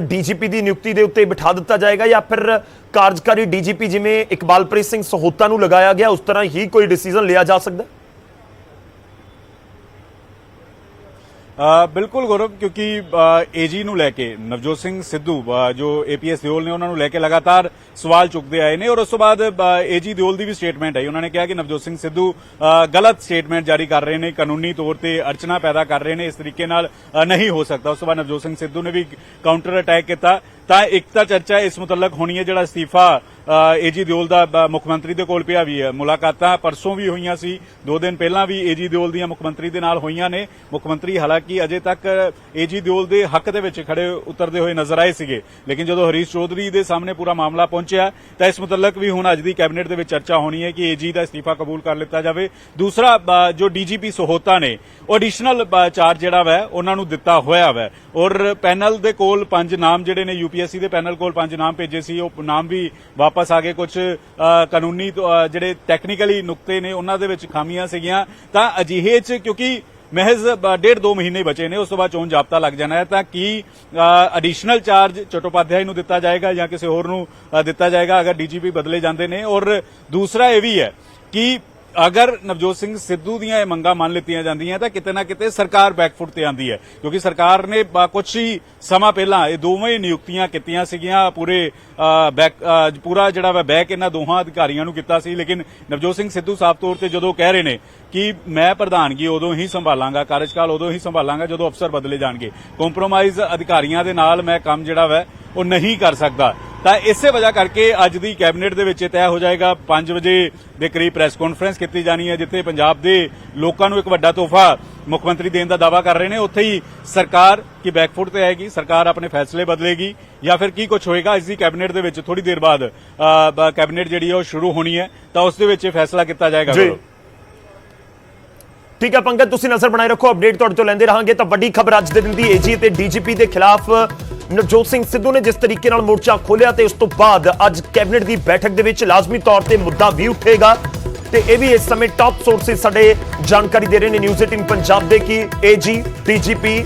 ਡੀਜੀਪੀ ਦੀ ਨਿਯੁਕਤੀ ਦੇ ਉੱਤੇ ਬਿਠਾ ਦਿੱਤਾ ਜਾਏਗਾ, ਜਾਂ ਫਿਰ ਕਾਰਜਕਾਰੀ ਡੀਜੀਪੀ ਜਿਵੇਂ ਇਕਬਾਲਪ੍ਰੀਤ ਸਿੰਘ ਸਹੋਤਾ ਨੂੰ ਲਗਾਇਆ ਗਿਆ ਉਸ ਤਰ੍ਹਾਂ ਹੀ ਕੋਈ ਡਿਸੀਜਨ ਲਿਆ ਜਾ ਸਕਦਾ? ਬਿਲਕੁਲ ਗੌਰਵ, ਕਿਉਂਕਿ ਏਜੀ ਨੂੰ ਲੈ ਕੇ ਨਵਜੋਤ ਸਿੰਘ ਸਿੱਧੂ ਜੋ ਏਪੀਐਸ ਦਿਓਲ ਨੇ ਉਹਨਾਂ ਨੂੰ ਲੈ ਕੇ ਲਗਾਤਾਰ ਸਵਾਲ ਚੁੱਕਦੇ ਆਏ ਨੇ। ਔਰ ਉਸ ਤੋਂ ਬਾਅਦ ਏਜੀ ਦਿਓਲ ਦੀ ਵੀ ਸਟੇਟਮੈਂਟ ਆਈ, ਉਹਨਾਂ ਨੇ ਕਿਹਾ ਕਿ ਨਵਜੋਤ ਸਿੰਘ ਸਿੱਧੂ ਗਲਤ ਸਟੇਟਮੈਂਟ ਜਾਰੀ ਕਰ ਰਹੇ ਨੇ, ਕਾਨੂੰਨੀ ਤੌਰ ਤੇ ਅੜਚਨਾ ਪੈਦਾ ਕਰ ਰਹੇ ਨੇ, ਇਸ ਤਰੀਕੇ ਨਾਲ ਨਹੀਂ ਹੋ ਸਕਦਾ। ਉਸ ਤੋਂ ਬਾਅਦ ਨਵਜੋਤ ਸਿੰਘ ਸਿੱਧੂ ਨੇ ਵੀ ਕਾਊਂਟਰ ਅਟੈਕ ਕੀਤਾ। ਤਾਂ ਇੱਕ ਤਾਂ ਚਰਚਾ ਇਸ ਮੁਤਲਕ ਹੋਣੀ ਹੈ ਜਿਹੜਾ ਅਸਤੀਫਾ ਏਜੀ ਦਿਓਲ ਦਾ ਮੁੱਖ ਮੰਤਰੀ ਦੇ ਕੋਲ ਪਿਆ ਵੀ ਹੈ। ਮੁਲਾਕਾਤਾਂ ਪਰਸੋਂ ਵੀ ਹੋਈਆਂ ਸੀ, 2 ਦਿਨ ਪਹਿਲਾਂ ਵੀ ਏਜੀ ਦਿਓਲ ਦੀਆਂ ਮੁੱਖ ਮੰਤਰੀ ਦੇ ਨਾਲ ਹੋਈਆਂ ਨੇ। ਮੁੱਖ ਮੰਤਰੀ ਹਾਲਾਂਕਿ ਅਜੇ ਤੱਕ ਏਜੀ ਦਿਓਲ ਦੇ ਹੱਕ ਦੇ ਵਿੱਚ ਖੜੇ ਉਤਰਦੇ ਹੋਏ ਨਜ਼ਰ ਆਏ ਸੀਗੇ, ਲੇਕਿਨ ਜਦੋਂ ਹਰੀਸ਼ ਚੌਧਰੀ ਦੇ ਸਾਹਮਣੇ ਪੂਰਾ ਮਾਮਲਾ ਪਹੁੰਚਿਆ ਤਾਂ ਇਸ ਮੁਤਲਕ ਵੀ ਹੁਣ ਅੱਜ ਦੀ ਕੈਬਨਿਟ ਦੇ ਵਿੱਚ ਚਰਚਾ ਹੋਣੀ ਹੈ ਕਿ ਏਜੀ ਦਾ ਅਸਤੀਫਾ ਕਬੂਲ ਕਰ ਲਿੱਤਾ ਜਾਵੇ। ਦੂਸਰਾ, ਜੋ ਡੀਜੀਪੀ ਸਹੋਤਾ ਨੇ ਉਹ ਐਡੀਸ਼ਨਲ ਚਾਰਜ ਜਿਹੜਾ ਵਾ ਉਹਨਾਂ ਨੂੰ ਦਿੱਤਾ ਹੋਇਆ ਵਾ। ਔਰ ਪੈਨਲ ਦੇ ਕੋਲ 5 ਨਾਮ ਜਿਹੜੇ ਨੇ, यूपीएससी ਦੇ ਪੈਨਲ ਕੋਲ 5 ਨਾਮ ਭੇਜੇ ਸੀ, ਉਹ ਨਾਮ ਵੀ ਵਾਪਸ ਆ ਗਏ। ਕੁਝ ਕਾਨੂੰਨੀ ਜਿਹੜੇ ਟੈਕਨੀਕਲੀ ਨੁਕਤੇ ਨੇ ਉਹਨਾਂ ਦੇ ਵਿੱਚ ਖਾਮੀਆਂ ਸੀਗੀਆਂ। ਤਾਂ ਅਜਿਹੇ 'ਚ ਕਿਉਂਕਿ ਮਹਿਜ਼ 1.5-2 ਮਹੀਨੇ ਬਚੇ ਨੇ, ਉਸ ਤੋਂ ਬਾਅਦ ਚੋਣ ਜਾਬਤਾ ਲੱਗ ਜਾਣਾ ਹੈ, ਤਾਂ ਕੀ ਐਡੀਸ਼ਨਲ ਚਾਰਜ ਚਟੋਪਾਧਿਆਏ ਨੂੰ ਦਿੱਤਾ ਜਾਏਗਾ ਜਾਂ ਕਿਸੇ ਹੋਰ ਨੂੰ ਦਿੱਤਾ ਜਾਏਗਾ ਅਗਰ ਡੀਜੀਪੀ ਬਦਲੇ ਜਾਂਦੇ ਨੇ? ਔਰ ਦੂਸਰਾ ਇਹ ਵੀ ਹੈ ਕਿ ਅਗਰ ਨਵਜੋਤ ਸਿੰਘ ਸਿੱਧੂ ਦੀਆਂ ਇਹ ਮੰਗਾਂ ਮੰਨ ਲਿੱਤੀਆਂ ਜਾਂਦੀਆਂ ਤਾਂ ਕਿਤੇ ਨਾ ਕਿਤੇ ਸਰਕਾਰ ਬੈਕਫੁੱਟ ਤੇ ਆਂਦੀ ਹੈ, ਕਿਉਂਕਿ ਸਰਕਾਰ ਨੇ ਕੁਝ ਹੀ ਸਮਾਂ ਪਹਿਲਾਂ ਇਹ ਦੋਵੇਂ ਨਿਯੁਕਤੀਆਂ ਕੀਤੀਆਂ ਸੀਗੀਆਂ। ਪੂਰਾ ਜਿਹੜਾ ਵਾ ਬੈਕ ਇਹਨਾਂ ਦੋਹਾਂ ਅਧਿਕਾਰੀਆਂ ਨੂੰ ਕੀਤਾ ਸੀ। ਲੇਕਿਨ ਨਵਜੋਤ ਸਿੰਘ ਸਿੱਧੂ ਸਾਫ਼ ਤੌਰ ਤੇ ਜਦੋਂ ਕਹਿ ਰਹੇ ਨੇ ਕਿ ਮੈਂ ਪ੍ਰਧਾਨਗੀ ਉਦੋਂ ਹੀ ਸੰਭਾਲਾਂਗਾ, ਕਾਰਜਕਾਲ ਉਦੋਂ ਹੀ ਸੰਭਾਲਾਂਗਾ ਜਦੋਂ ਅਫਸਰ ਬਦਲੇ ਜਾਣਗੇ। ਕੰਪਰੋਮਾਈਜ਼ ਅਧਿਕਾਰੀਆਂ ਦੇ ਨਾਲ ਮੈਂ ਕੰਮ ਜਿਹੜਾ ਵੈ ਉਹ ਨਹੀਂ ਕਰ ਸਕਦਾ। ਤਾਂ ਇਸੇ ਵਜ੍ਹਾ ਕਰਕੇ ਅੱਜ ਦੀ ਕੈਬਨਿਟ ਦੇ ਵਿੱਚ ਤੈਅ ਹੋ ਜਾਏਗਾ 5 ਵਜੇ ਦੇ ਕਰੀਬ ਪ੍ਰੈਸ ਕਾਨਫਰੰਸ ਕੀਤੀ ਜਾਣੀ ਹੈ, ਜਿੱਥੇ ਪੰਜਾਬ ਦੇ ਲੋਕਾਂ ਨੂੰ ਇੱਕ ਵੱਡਾ ਤੋਹਫਾ ਮੁੱਖ ਮੰਤਰੀ ਦੇਣ ਦਾ ਦਾਅਵਾ ਕਰ ਰਹੇ ਨੇ। ਉੱਥੇ ਹੀ ਸਰਕਾਰ ਕੀ ਬੈਕਫੁੱਟ ਤੇ ਆਏਗੀ, ਸਰਕਾਰ ਆਪਣੇ ਫੈਸਲੇ ਬਦਲੇਗੀ ਜਾਂ ਫਿਰ ਕੀ ਕੁਝ ਹੋਏਗਾ। ਇਸ ਦੀ ਕੈਬਨਿਟ ਦੇ ਵਿੱਚ ਥੋੜੀ ਦੇਰ ਬਾਅਦ ਕੈਬਨਿਟ ਜਿਹੜੀ ਹੈ ਉਹ ਸ਼ੁਰੂ ਹੋਣੀ ਹੈ, ਤਾਂ ਉਸ ਦੇ ਵਿੱਚ ਫੈਸਲਾ ਕੀਤਾ ਜਾਏਗਾ। ਠੀਕ ਹੈ ਪੰਕਜ, ਤੁਸੀਂ ਨਜ਼ਰ ਬਣਾਏ ਰੱਖੋ, ਅਪਡੇਟ ਤੁਹਾਡੇ ਤੋਂ ਲੈਂਦੇ ਰਹਾਂਗੇ। ਤਾਂ ਵੱਡੀ ਖਬਰ ਅੱਜ ਦੇ ਦਿਨ ਦੀ ਏਜੀ ਤੇ ਡੀਜੀਪੀ ਦੇ ਖਿਲਾਫ ਨਵਜੋਤ ਸਿੰਘ ਸਿੱਧੂ ਨੇ ਜਿਸ ਤਰੀਕੇ ਨਾਲ ਮੋਰਚਾ ਖੋਲਿਆ ਤੇ ਉਸ ਤੋਂ ਬਾਅਦ ਅੱਜ ਕੈਬਨਿਟ ਦੀ ਬੈਠਕ ਦੇ ਵਿੱਚ ਲਾਜ਼ਮੀ ਤੌਰ ਤੇ ਮੁੱਦਾ ਵੀ ਉੱਠੇਗਾ ਤੇ ਇਹ ਵੀ ਇਸ ਸਮੇਂ ਟਾਪ ਸੋਰਸਿਸ ਸਾਡੇ ਜਾਣਕਾਰੀ ਦੇ ਰਹੇ ਨੇ ਨਿਊਜ਼ 18 ਪੰਜਾਬ ਦੇ ਕਿ ਏਜੀ ਡੀਜੀਪੀ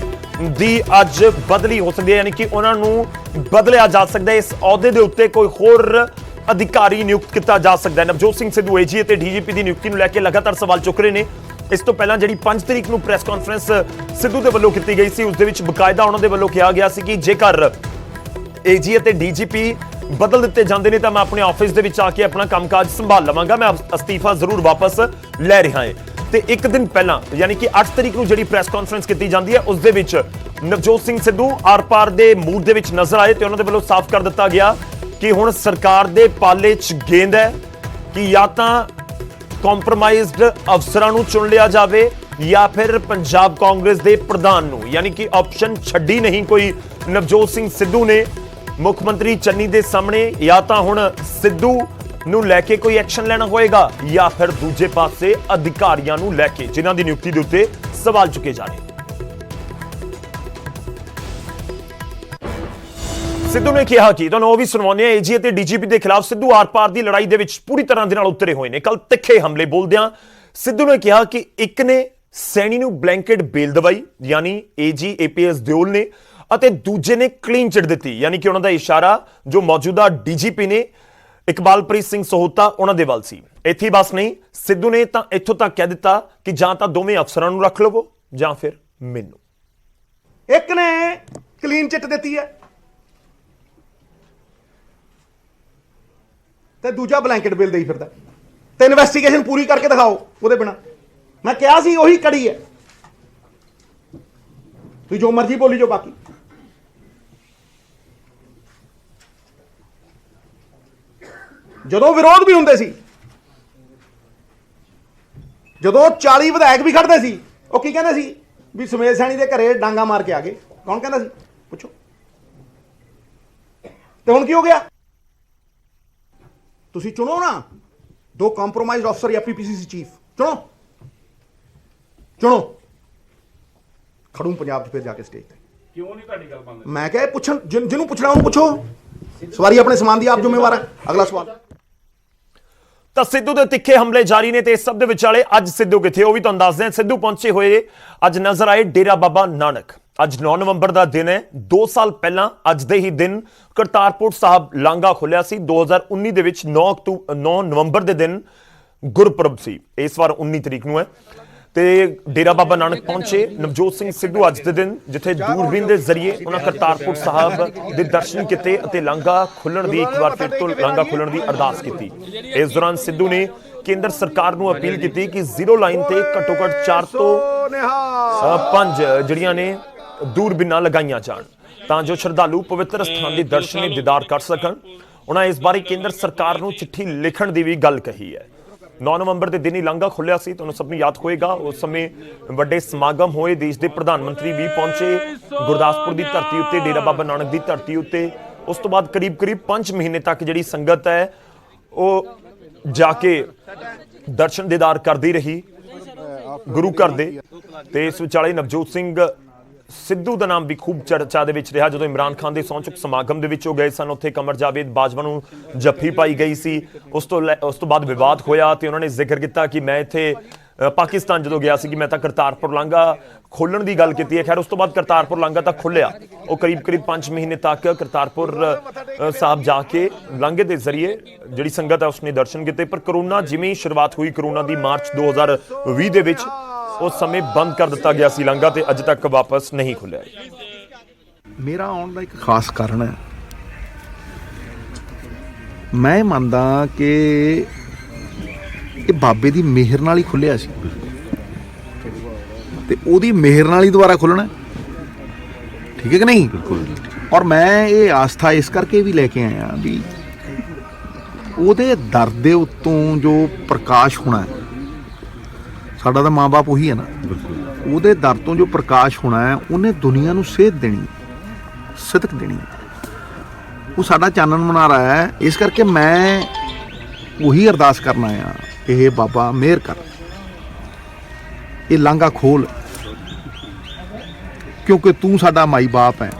ਦੀ ਅੱਜ ਬਦਲੀ ਹੋ ਸਕਦੀ ਹੈ, ਯਾਨੀ ਕਿ ਉਹਨਾਂ ਨੂੰ ਬਦਲਿਆ ਜਾ ਸਕਦਾ ਹੈ। ਇਸ ਅਹੁਦੇ ਦੇ ਉੱਤੇ ਕੋਈ ਹੋਰ ਅਧਿਕਾਰੀ ਨਿਯੁਕਤ ਕੀਤਾ ਜਾ ਸਕਦਾ ਹੈ। ਨਵਜੋਤ ਸਿੰਘ ਸਿੱਧੂ ਏਜੀ ਅਤੇ ਡੀਜੀਪੀ ਦੀ ਨਿਯੁਕਤੀ ਨੂੰ ਲੈ ਕੇ ਲਗਾਤਾਰ ਸਵਾਲ ਚੁੱਕ ਰਹੇ ਨੇ। ਇਸ ਤੋਂ ਪਹਿਲਾਂ ਜਿਹੜੀ 5 ਤਰੀਕ ਨੂੰ ਪ੍ਰੈਸ ਕਾਨਫਰੰਸ ਸਿੱਧੂ ਦੇ ਵੱਲੋਂ ਕੀਤੀ ਗਈ ਸੀ, ਉਸ ਦੇ ਵਿੱਚ ਬਕਾਇਦਾ ਉਹਨਾਂ ਦੇ ਵੱਲੋਂ ਕਿਹਾ ਗਿਆ ਸੀ ਕਿ ਜੇਕਰ ਏਜੀ ਅਤੇ ਡੀਜੀਪੀ ਬਦਲ ਦਿੱਤੇ ਜਾਂਦੇ ਨੇ ਤਾਂ ਮੈਂ ਆਪਣੇ ਆਫਿਸ ਦੇ ਵਿੱਚ ਆ ਕੇ ਆਪਣਾ ਕੰਮਕਾਜ ਸੰਭਾਲ ਲਵਾਂਗਾ, ਮੈਂ ਅਸਤੀਫਾ ਜ਼ਰੂਰ ਵਾਪਸ ਲੈ ਰਿਹਾ ਹਾਂ। ਤੇ ਇੱਕ ਦਿਨ ਪਹਿਲਾਂ ਯਾਨੀ ਕਿ 8 ਤਰੀਕ ਨੂੰ ਜਿਹੜੀ ਪ੍ਰੈਸ ਕਾਨਫਰੰਸ ਕੀਤੀ ਜਾਂਦੀ ਹੈ, ਉਸ ਦੇ ਵਿੱਚ ਨਵਜੋਤ ਸਿੰਘ ਸਿੱਧੂ ਆਰ-ਪਾਰ ਦੇ ਮੂਡ ਦੇ ਵਿੱਚ ਨਜ਼ਰ ਆਏ ਤੇ ਉਹਨਾਂ ਦੇ ਵੱਲੋਂ ਸਾਫ਼ ਕਰ ਦਿੱਤਾ ਗਿਆ ਕਿ ਹੁਣ ਸਰਕਾਰ ਦੇ ਪਾਲੇ 'ਚ ਗੇਂਦ ਹੈ ਕਿ ਜਾਂ ਤਾਂ ਕੰਪਰੋਮਾਈਜ਼ਡ ਅਫਸਰਾਂ ਨੂੰ ਚੁਣ ਲਿਆ ਜਾਵੇ ਜਾਂ ਫਿਰ ਪੰਜਾਬ ਕਾਂਗਰਸ ਦੇ ਪ੍ਰਧਾਨ ਨੂੰ, ਯਾਨੀ ਕਿ ਆਪਸ਼ਨ ਛੱਡੀ ਨਹੀਂ ਕੋਈ ਨਵਜੋਤ ਸਿੰਘ ਸਿੱਧੂ ਨੇ ਮੁੱਖ ਮੰਤਰੀ ਚੰਨੀ ਦੇ ਸਾਹਮਣੇ। ਜਾਂ ਤਾਂ ਹੁਣ ਸਿੱਧੂ ਨੂੰ ਲੈ ਕੇ ਕੋਈ ਐਕਸ਼ਨ ਲੈਣਾ ਹੋਏਗਾ ਜਾਂ ਫਿਰ ਦੂਜੇ ਪਾਸੇ ਅਧਿਕਾਰੀਆਂ ਨੂੰ ਲੈ ਕੇ ਜਿਨ੍ਹਾਂ ਦੀ ਨਿਯੁਕਤੀ ਦੇ ਉੱਤੇ ਸਵਾਲ ਚੁੱਕੇ ਜਾ ਰਹੇ। ਸਿੱਧੂ ਨੇ ਕਿਹਾ ਕਿ ਤੁਹਾਨੂੰ ਉਹ ਵੀ ਸੁਣਾਉਂਦੇ ਆ, ਏਜੀ ਅਤੇ ਡੀਜੀਪੀ ਦੇ ਖਿਲਾਫ ਸਿੱਧੂ ਆਰ-ਪਾਰ ਦੀ ਲੜਾਈ ਦੇ ਵਿੱਚ ਪੂਰੀ ਤਰ੍ਹਾਂ ਦੇ ਨਾਲ ਉਤਰੇ ਹੋਏ ਨੇ। ਕੱਲ ਤਿੱਖੇ ਹਮਲੇ ਬੋਲਦਿਆਂ ਸਿੱਧੂ ਨੇ ਕਿਹਾ ਕਿ ਇੱਕ ਨੇ ਸੈਣੀ ਨੂੰ ਬਲੈਂਕਟ ਬੇਲ ਦਵਾਈ ਯਾਨੀ ਏਜੀ ਏਪੀਐਸ ਦਿਓਲ ਨੇ ਅਤੇ ਦੂਜੇ ਨੇ ਕਲੀਨ ਚਿਟ ਦਿੱਤੀ, ਯਾਨੀ ਕਿ ਉਹਨਾਂ ਦਾ ਇਸ਼ਾਰਾ ਜੋ ਮੌਜੂਦਾ ਡੀਜੀਪੀ ਨੇ ਇਕਬਾਲਪ੍ਰੀਤ ਸਿੰਘ ਸਹੋਤਾ ਉਹਨਾਂ ਦੇ ਵੱਲ ਸੀ। ਇੱਥੇ ਬਸ ਨਹੀਂ, ਸਿੱਧੂ ਨੇ ਤਾਂ ਇੱਥੋਂ ਤੱਕ ਕਹਿ ਦਿੱਤਾ ਕਿ ਜਾਂ ਤਾਂ ਦੋਵੇਂ ਅਫਸਰਾਂ ਨੂੰ ਰੱਖ ਲਵੋ ਜਾਂ ਫਿਰ ਮੈਨੂੰ। ਇੱਕ ਨੇ ਕਲੀਨ ਚਿੱਟ ਦਿੱਤੀ ਹੈ ਤੇ ਦੂਜਾ ਬਲੈਂਕਟ ਬਿੱਲ ਦੇਈ ਫਿਰਦਾ ਤੇ ਇਨਵੈਸਟੀਗੇਸ਼ਨ ਪੂਰੀ ਕਰਕੇ ਦਿਖਾਓ ਉਹਦੇ ਬਿਨਾ। ਮੈਂ ਕਿਹਾ ਸੀ ਉਹੀ ਕੜੀ ਹੈ, ਤੁਸੀਂ ਜੋ ਮਰਜ਼ੀ ਬੋਲੀ ਜੋ। ਬਾਕੀ ਜਦੋਂ ਵਿਰੋਧ ਵੀ ਹੁੰਦੇ ਸੀ, ਜਦੋਂ 40 ਵਿਧਾਇਕ ਵੀ ਖੜਦੇ ਸੀ, ਉਹ ਕੀ ਕਹਿੰਦੇ ਸੀ ਵੀ ਸੁਮੇਧ ਸੈਣੀ ਦੇ ਘਰੇ ਡਾਂਗਾ ਮਾਰ ਕੇ ਆ ਗਏ। ਕੌਣ ਕਹਿੰਦਾ ਸੀ ਪੁੱਛੋ। ਤੇ ਹੁਣ ਕੀ ਹੋ ਗਿਆ? ਤੁਸੀਂ ਚੁਣੋ ਨਾ 2 ਕੰਪਰੋਮਾਈਜ਼ਡ ਅਫਸਰ ਜਾਂ ਪੀਪੀਸੀਸੀ ਚੀਫ ਚੁਣੋ। ਖੜੂ ਪੰਜਾਬ 'ਚ ਫਿਰ ਜਾ ਕੇ ਸਟੇਜ ਤੇ। ਕਿਉਂ ਨਹੀਂ ਤੁਹਾਡੀ ਗੱਲ ਮੰਨਦੇ? ਮੈਂ ਕਿਹਾ ਪੁੱਛਣ, ਜਿਹਨੂੰ ਪੁੱਛਣਾ ਉਹਨੂੰ ਪੁੱਛੋ। ਸਵਾਰੀ ਆਪਣੇ ਸਮਾਨ ਦੀ ਆਪ ਜ਼ਿੰਮੇਵਾਰ ਹੈ। ਅਗਲਾ ਸਵਾਲ। ਤਾਂ ਸਿੱਧੂ ਦੇ ਤਿੱਖੇ ਹਮਲੇ ਜਾਰੀ ਨੇ ਤੇ ਇਸ ਸਭ ਦੇ ਵਿਚਾਲੇ ਅੱਜ ਸਿੱਧੂ ਕਿੱਥੇ, ਉਹ ਵੀ ਤੁਹਾਨੂੰ ਦੱਸਦੇ ਹਾਂ। ਸਿੱਧੂ ਪਹੁੰਚੇ ਹੋਏ ਅੱਜ ਨਜ਼ਰ ਆਏ ਡੇਰਾ ਬਾਬਾ ਨਾਨਕ। ਅੱਜ 9 ਨਵੰਬਰ ਦਾ ਦਿਨ ਹੈ। 2 ਸਾਲ ਪਹਿਲਾਂ ਅੱਜ ਦੇ ਹੀ ਦਿਨ ਕਰਤਾਰਪੁਰ ਸਾਹਿਬ ਲਾਂਘਾ ਖੁੱਲਿਆ ਸੀ। 2019 ਦੇ ਵਿੱਚ 9 ਨਵੰਬਰ ਦੇ ਦਿਨ ਗੁਰਪੁਰਬ ਸੀ। ਇਸ ਵਾਰ 19 ਤਰੀਕ ਨੂੰ ਹੈ ਤੇ ਡੇਰਾ ਬਾਬਾ ਨਾਨਕ ਪਹੁੰਚੇ ਨਵਜੋਤ ਸਿੰਘ ਸਿੱਧੂ ਅੱਜ ਦੇ ਦਿਨ, ਜਿੱਥੇ ਦੂਰਬੀਨ ਦੇ ਜ਼ਰੀਏ ਉਹਨਾਂ ਕਰਤਾਰਪੁਰ ਸਾਹਿਬ ਦੇ ਦਰਸ਼ਨ ਕੀਤੇ ਅਤੇ ਲਾਂਘਾ ਖੁੱਲਣ ਦੀ ਇੱਕ ਵਾਰ ਫਿਰ ਤੋਂ ਲਾਂਘਾ ਖੁੱਲਣ ਦੀ ਅਰਦਾਸ ਕੀਤੀ। ਇਸ ਦੌਰਾਨ ਸਿੱਧੂ ਨੇ ਕੇਂਦਰ ਸਰਕਾਰ ਨੂੰ ਅਪੀਲ ਕੀਤੀ ਕਿ ਜ਼ੀਰੋ ਲਾਈਨ ਤੇ ਘੱਟੋ ਘੱਟ 4 ਤੋਂ 5 ਜਿਹੜੀਆਂ ਨੇ ਦੂਰਬੀਨਾਂ ਲਗਾਈਆਂ ਜਾਣ ਤਾਂ ਜੋ ਸ਼ਰਧਾਲੂ ਪਵਿੱਤਰ ਸਥਾਨ ਦੇ ਦਰਸ਼ਨ ਦੀਦਾਰ ਕਰ ਸਕਣ। ਉਹਨਾਂ ਇਸ ਬਾਰੇ ਕੇਂਦਰ ਸਰਕਾਰ ਨੂੰ ਚਿੱਠੀ ਲਿਖਣ ਦੀ ਵੀ ਗੱਲ ਕਹੀ ਹੈ। 9 ਨਵੰਬਰ ਦੇ ਦਿਨ ਹੀ ਲਾਂਘਾ ਖੁੱਲਿਆ ਸੀ, ਤੁਹਾਨੂੰ ਸਭ ਨੂੰ ਯਾਦ ਹੋਏਗਾ। ਉਸ ਸਮੇਂ ਵੱਡੇ ਸਮਾਗਮ ਹੋਏ, ਦੇਸ਼ ਦੇ ਪ੍ਰਧਾਨ ਮੰਤਰੀ ਵੀ ਪਹੁੰਚੇ ਗੁਰਦਾਸਪੁਰ ਦੀ ਧਰਤੀ ਉੱਤੇ, ਡੇਰਾ ਬਾਬਾ ਨਾਨਕ ਦੀ ਧਰਤੀ ਉੱਤੇ। ਉਸ ਤੋਂ ਬਾਅਦ ਕਰੀਬ 5 ਮਹੀਨੇ ਤੱਕ ਜਿਹੜੀ ਸੰਗਤ ਹੈ ਉਹ ਜਾ ਕੇ ਦਰਸ਼ਨ ਦੀਦਾਰ ਕਰਦੀ ਰਹੀ ਗੁਰੂ ਘਰ ਦੇ। ਤੇ ਇਸ ਵਿਚਾਲੇ ਨਵਜੋਤ ਸਿੰਘ ਸਿੱਧੂ ਦਾ ਨਾਮ ਵੀ ਖੂਬ ਚਰਚਾ ਦੇ ਵਿੱਚ ਰਿਹਾ। ਜਦੋਂ ਇਮਰਾਨ ਖਾਨ ਦੇ ਸਹੁੰ ਚੁੱਕ ਸਮਾਗਮ ਦੇ ਵਿੱਚ ਉਹ ਗਏ ਸਨ, ਉੱਥੇ ਕਮਰ ਜਾਵੇਦ ਬਾਜਵਾ ਨੂੰ ਜੱਫੀ ਪਾਈ ਗਈ ਸੀ। ਉਸ ਤੋਂ ਬਾਅਦ ਵਿਵਾਦ ਹੋਇਆ ਤੇ ਉਹਨਾਂ ਨੇ ਜ਼ਿਕਰ ਕੀਤਾ ਕਿ ਮੈਂ ਇੱਥੇ ਪਾਕਿਸਤਾਨ ਜਦੋਂ ਗਿਆ ਸੀ ਕਿ ਮੈਂ ਤਾਂ ਕਰਤਾਰਪੁਰ ਲਾਂਘਾ ਖੋਲਣ ਦੀ ਗੱਲ ਕੀਤੀ ਹੈ। ਖੈਰ ਉਸ ਤੋਂ ਬਾਅਦ ਕਰਤਾਰਪੁਰ ਲਾਂਘਾ ਤਾਂ ਖੁੱਲਿਆ। ਉਹ ਕਰੀਬ 5 ਮਹੀਨੇ ਤੱਕ ਕਰਤਾਰਪੁਰ ਸਾਹਿਬ ਜਾ ਕੇ ਲਾਂਘੇ ਦੇ ਜ਼ਰੀਏ ਜਿਹੜੀ ਸੰਗਤ ਹੈ ਉਸਨੇ ਦਰਸ਼ਨ ਕੀਤੇ। ਪਰ ਕਰੋਨਾ ਜਿਵੇਂ ਹੀ ਸ਼ੁਰੂਆਤ ਹੋਈ, ਕਰੋਨਾ ਦੀ ਮਾਰਚ 2020 ਦੇ ਵਿੱਚ, ਉਸ ਸਮੇਂ ਬੰਦ ਕਰ ਦਿੱਤਾ ਗਿਆ ਸੀ ਲਾਂਘਾ ਤੇ ਅੱਜ ਤੱਕ ਵਾਪਸ ਨਹੀਂ ਖੁੱਲਿਆ। ਮੇਰਾ ਆਉਣ ਦਾ ਇੱਕ ਖਾਸ ਕਾਰਨ ਹੈ। ਮੈਂ ਮੰਨਦਾ ਕਿ ਇਹ ਬਾਬੇ ਦੀ ਮਿਹਰ ਨਾਲ ਹੀ ਖੁੱਲਿਆ ਸੀ। ਤੇ ਉਹਦੀ ਮਿਹਰ ਨਾਲ ਹੀ ਦੁਬਾਰਾ ਖੁੱਲਣਾ, ਠੀਕ ਹੈ ਕਿ ਨਹੀਂ? ਬਿਲਕੁਲ। ਔਰ ਮੈਂ ਇਹ ਆਸਥਾ ਇਸ ਕਰਕੇ ਵੀ ਲੈ ਕੇ ਆਇਆ ਵੀ ਉਹਦੇ ਦਰ ਦੇ ਉੱਤੋਂ ਜੋ ਪ੍ਰਕਾਸ਼ ਹੋਣਾ ਹੈ, ਸਾਡਾ ਤਾਂ ਮਾਂ-ਬਾਪ ਉਹੀ ਹੈ ਨਾ, ਉਹਦੇ ਦਰ ਤੋਂ ਜੋ ਪ੍ਰਕਾਸ਼ ਹੋਣਾ ਹੈ ਉਹਨੇ ਦੁਨੀਆ ਨੂੰ ਸੇਧ ਦੇਣੀ, ਸਿਦਕ ਦੇਣੀ, ਉਹ ਸਾਡਾ ਚਾਨਣ ਮਨਾਰਾ ਹੈ। ਇਸ ਕਰਕੇ ਮੈਂ ਉਹੀ ਅਰਦਾਸ ਕਰਨ ਆਇਆ ਕਿ ਇਹ ਬਾਬਾ ਮਿਹਰ ਕਰ, ਇਹ ਲਾਂਘਾ ਖੋਲ, ਕਿਉਂਕਿ ਤੂੰ ਸਾਡਾ ਮਾਈ ਬਾਪ ਹੈ,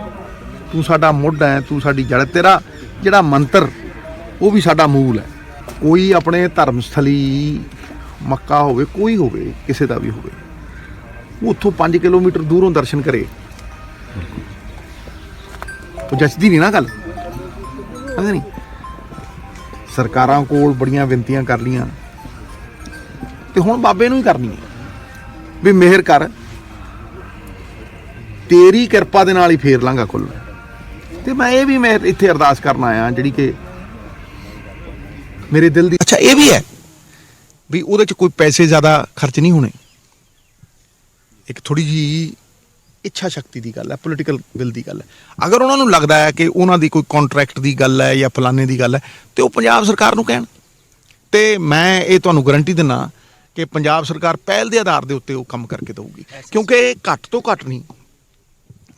ਤੂੰ ਸਾਡਾ ਮੁੱਢ ਹੈ, ਤੂੰ ਸਾਡੀ ਜੜ, ਤੇਰਾ ਜਿਹੜਾ ਮੰਤਰ ਉਹ ਵੀ ਸਾਡਾ ਮੂਲ ਹੈ। ਕੋਈ ਆਪਣੇ ਧਰਮ ਸਥਲੀ ਮੱਕਾ ਹੋਵੇ, ਕੋਈ ਹੋਵੇ, ਕਿਸੇ ਦਾ ਵੀ ਹੋਵੇ, ਉਹ ਉੱਥੋਂ 5 ਕਿਲੋਮੀਟਰ ਦੂਰੋਂ ਦਰਸ਼ਨ ਕਰੇ, ਉਹ ਜੱਚਦੀ ਨਹੀਂ ਨਾ ਗੱਲ, ਸਮਝ ਨਹੀਂ? ਸਰਕਾਰਾਂ ਕੋਲ ਬੜੀਆਂ ਵਿਨਤੀਆਂ ਕਰ ਲੀਆਂ ਤੇ ਹੁਣ ਬਾਬੇ ਨੂੰ ਹੀ ਕਰਨੀ ਹੈ ਵੀ ਮਿਹਰ ਕਰ, ਤੇਰੀ ਕਿਰਪਾ ਦੇ ਨਾਲ ਹੀ ਫੇਰ ਲਾਂਗਾ ਖੁੱਲ੍ਹ। ਤੇ ਮੈਂ ਇਹ ਵੀ ਮੈਂ ਇੱਥੇ ਅਰਦਾਸ ਕਰਨ ਆਇਆ ਜਿਹੜੀ ਕਿ ਮੇਰੇ ਦਿਲ ਦੀ, ਅੱਛਾ ਇਹ ਵੀ ਹੈ ਵੀ ਉਹਦੇ 'ਚ ਕੋਈ ਪੈਸੇ ਜ਼ਿਆਦਾ ਖਰਚ ਨਹੀਂ ਹੋਣੇ, ਇੱਕ ਥੋੜੀ ਜਿਹੀ ਇੱਛਾ ਸ਼ਕਤੀ ਦੀ ਗੱਲ ਹੈ, ਪੋਲੀਟੀਕਲ ਵਿਲ ਦੀ ਗੱਲ ਹੈ। ਅਗਰ ਉਹਨਾਂ ਨੂੰ ਲੱਗਦਾ ਹੈ ਕਿ ਉਹਨਾਂ ਦੀ ਕੋਈ ਕੰਟਰੈਕਟ ਦੀ ਗੱਲ ਹੈ ਜਾਂ ਫਲਾਣੇ ਦੀ ਗੱਲ ਹੈ ਤੇ ਉਹ ਪੰਜਾਬ ਸਰਕਾਰ ਨੂੰ ਕਹਿਣ, ਤੇ ਮੈਂ ਇਹ ਤੁਹਾਨੂੰ ਗਾਰੰਟੀ ਦਿੰਦਾ ਕਿ ਪੰਜਾਬ ਸਰਕਾਰ ਪਹਿਲ ਦੇ ਆਧਾਰ ਦੇ ਉੱਤੇ ਉਹ ਕੰਮ ਕਰਕੇ ਦੇਊਗੀ, ਕਿਉਂਕਿ ਘੱਟ ਤੋਂ ਘੱਟ ਨਹੀਂ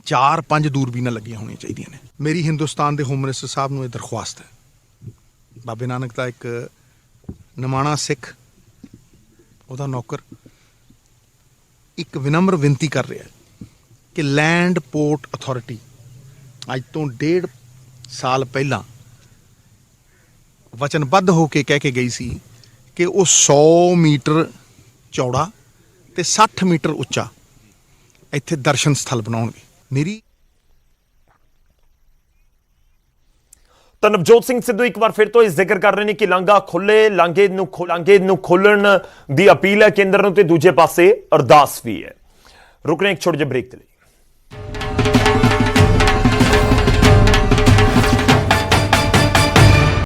4-5 ਦੂਰਬੀਨਾਂ ਲੱਗੀਆਂ ਹੋਣੀਆਂ ਚਾਹੀਦੀਆਂ ਨੇ। ਮੇਰੀ ਹਿੰਦੁਸਤਾਨ ਦੇ ਹੋਮ ਮਿਨਿਸਟਰ ਸਾਹਿਬ ਨੂੰ ਇਹ ਦਰਖਾਸਤ ਹੈ, ਬਾਬੇ ਨਾਨਕ ਦਾ ਇੱਕ ਨਿਮਾਣਾ ਸਿੱਖ, ਉਹਦਾ ਨੌਕਰ, ਇੱਕ ਵਿਨਮਰ ਬੇਨਤੀ ਕਰ ਰਿਹਾ ਕਿ ਲੈਂਡ ਪੋਰਟ ਅਥਾਰਟੀ ਅੱਜ ਤੋਂ 1.5 ਸਾਲ ਪਹਿਲਾਂ ਵਚਨਬੱਧ ਹੋ ਕੇ ਕਹਿ ਕੇ ਗਈ ਸੀ ਕਿ ਉਹ 100 ਮੀਟਰ ਚੌੜਾ ਤੇ 60 ਮੀਟਰ ਉੱਚਾ ਇੱਥੇ ਦਰਸ਼ਨ ਸਥਲ ਬਣਾਉਣਗੇ। ਮੇਰੀ ਤਾਂ ਨਵਜੋਤ ਸਿੰਘ ਸਿੱਧੂ ਇੱਕ ਵਾਰ ਫਿਰ ਤੋਂ ਇਹ ਜ਼ਿਕਰ ਕਰ ਰਹੇ ਨੇ ਕਿ ਲਾਂਘਾ ਖੁੱਲੇ, ਲਾਂਘੇ ਨੂੰ ਖੋਲਣ ਦੀ ਅਪੀਲ ਹੈ ਕੇਂਦਰ ਨੂੰ ਤੇ ਦੂਜੇ ਪਾਸੇ ਅਰਦਾਸ ਵੀ ਹੈ। ਰੁਕਨੇ ਇੱਕ ਛੋਟੇ ਜਿਹੇ ਬ੍ਰੇਕ ਦੇ ਲਈ।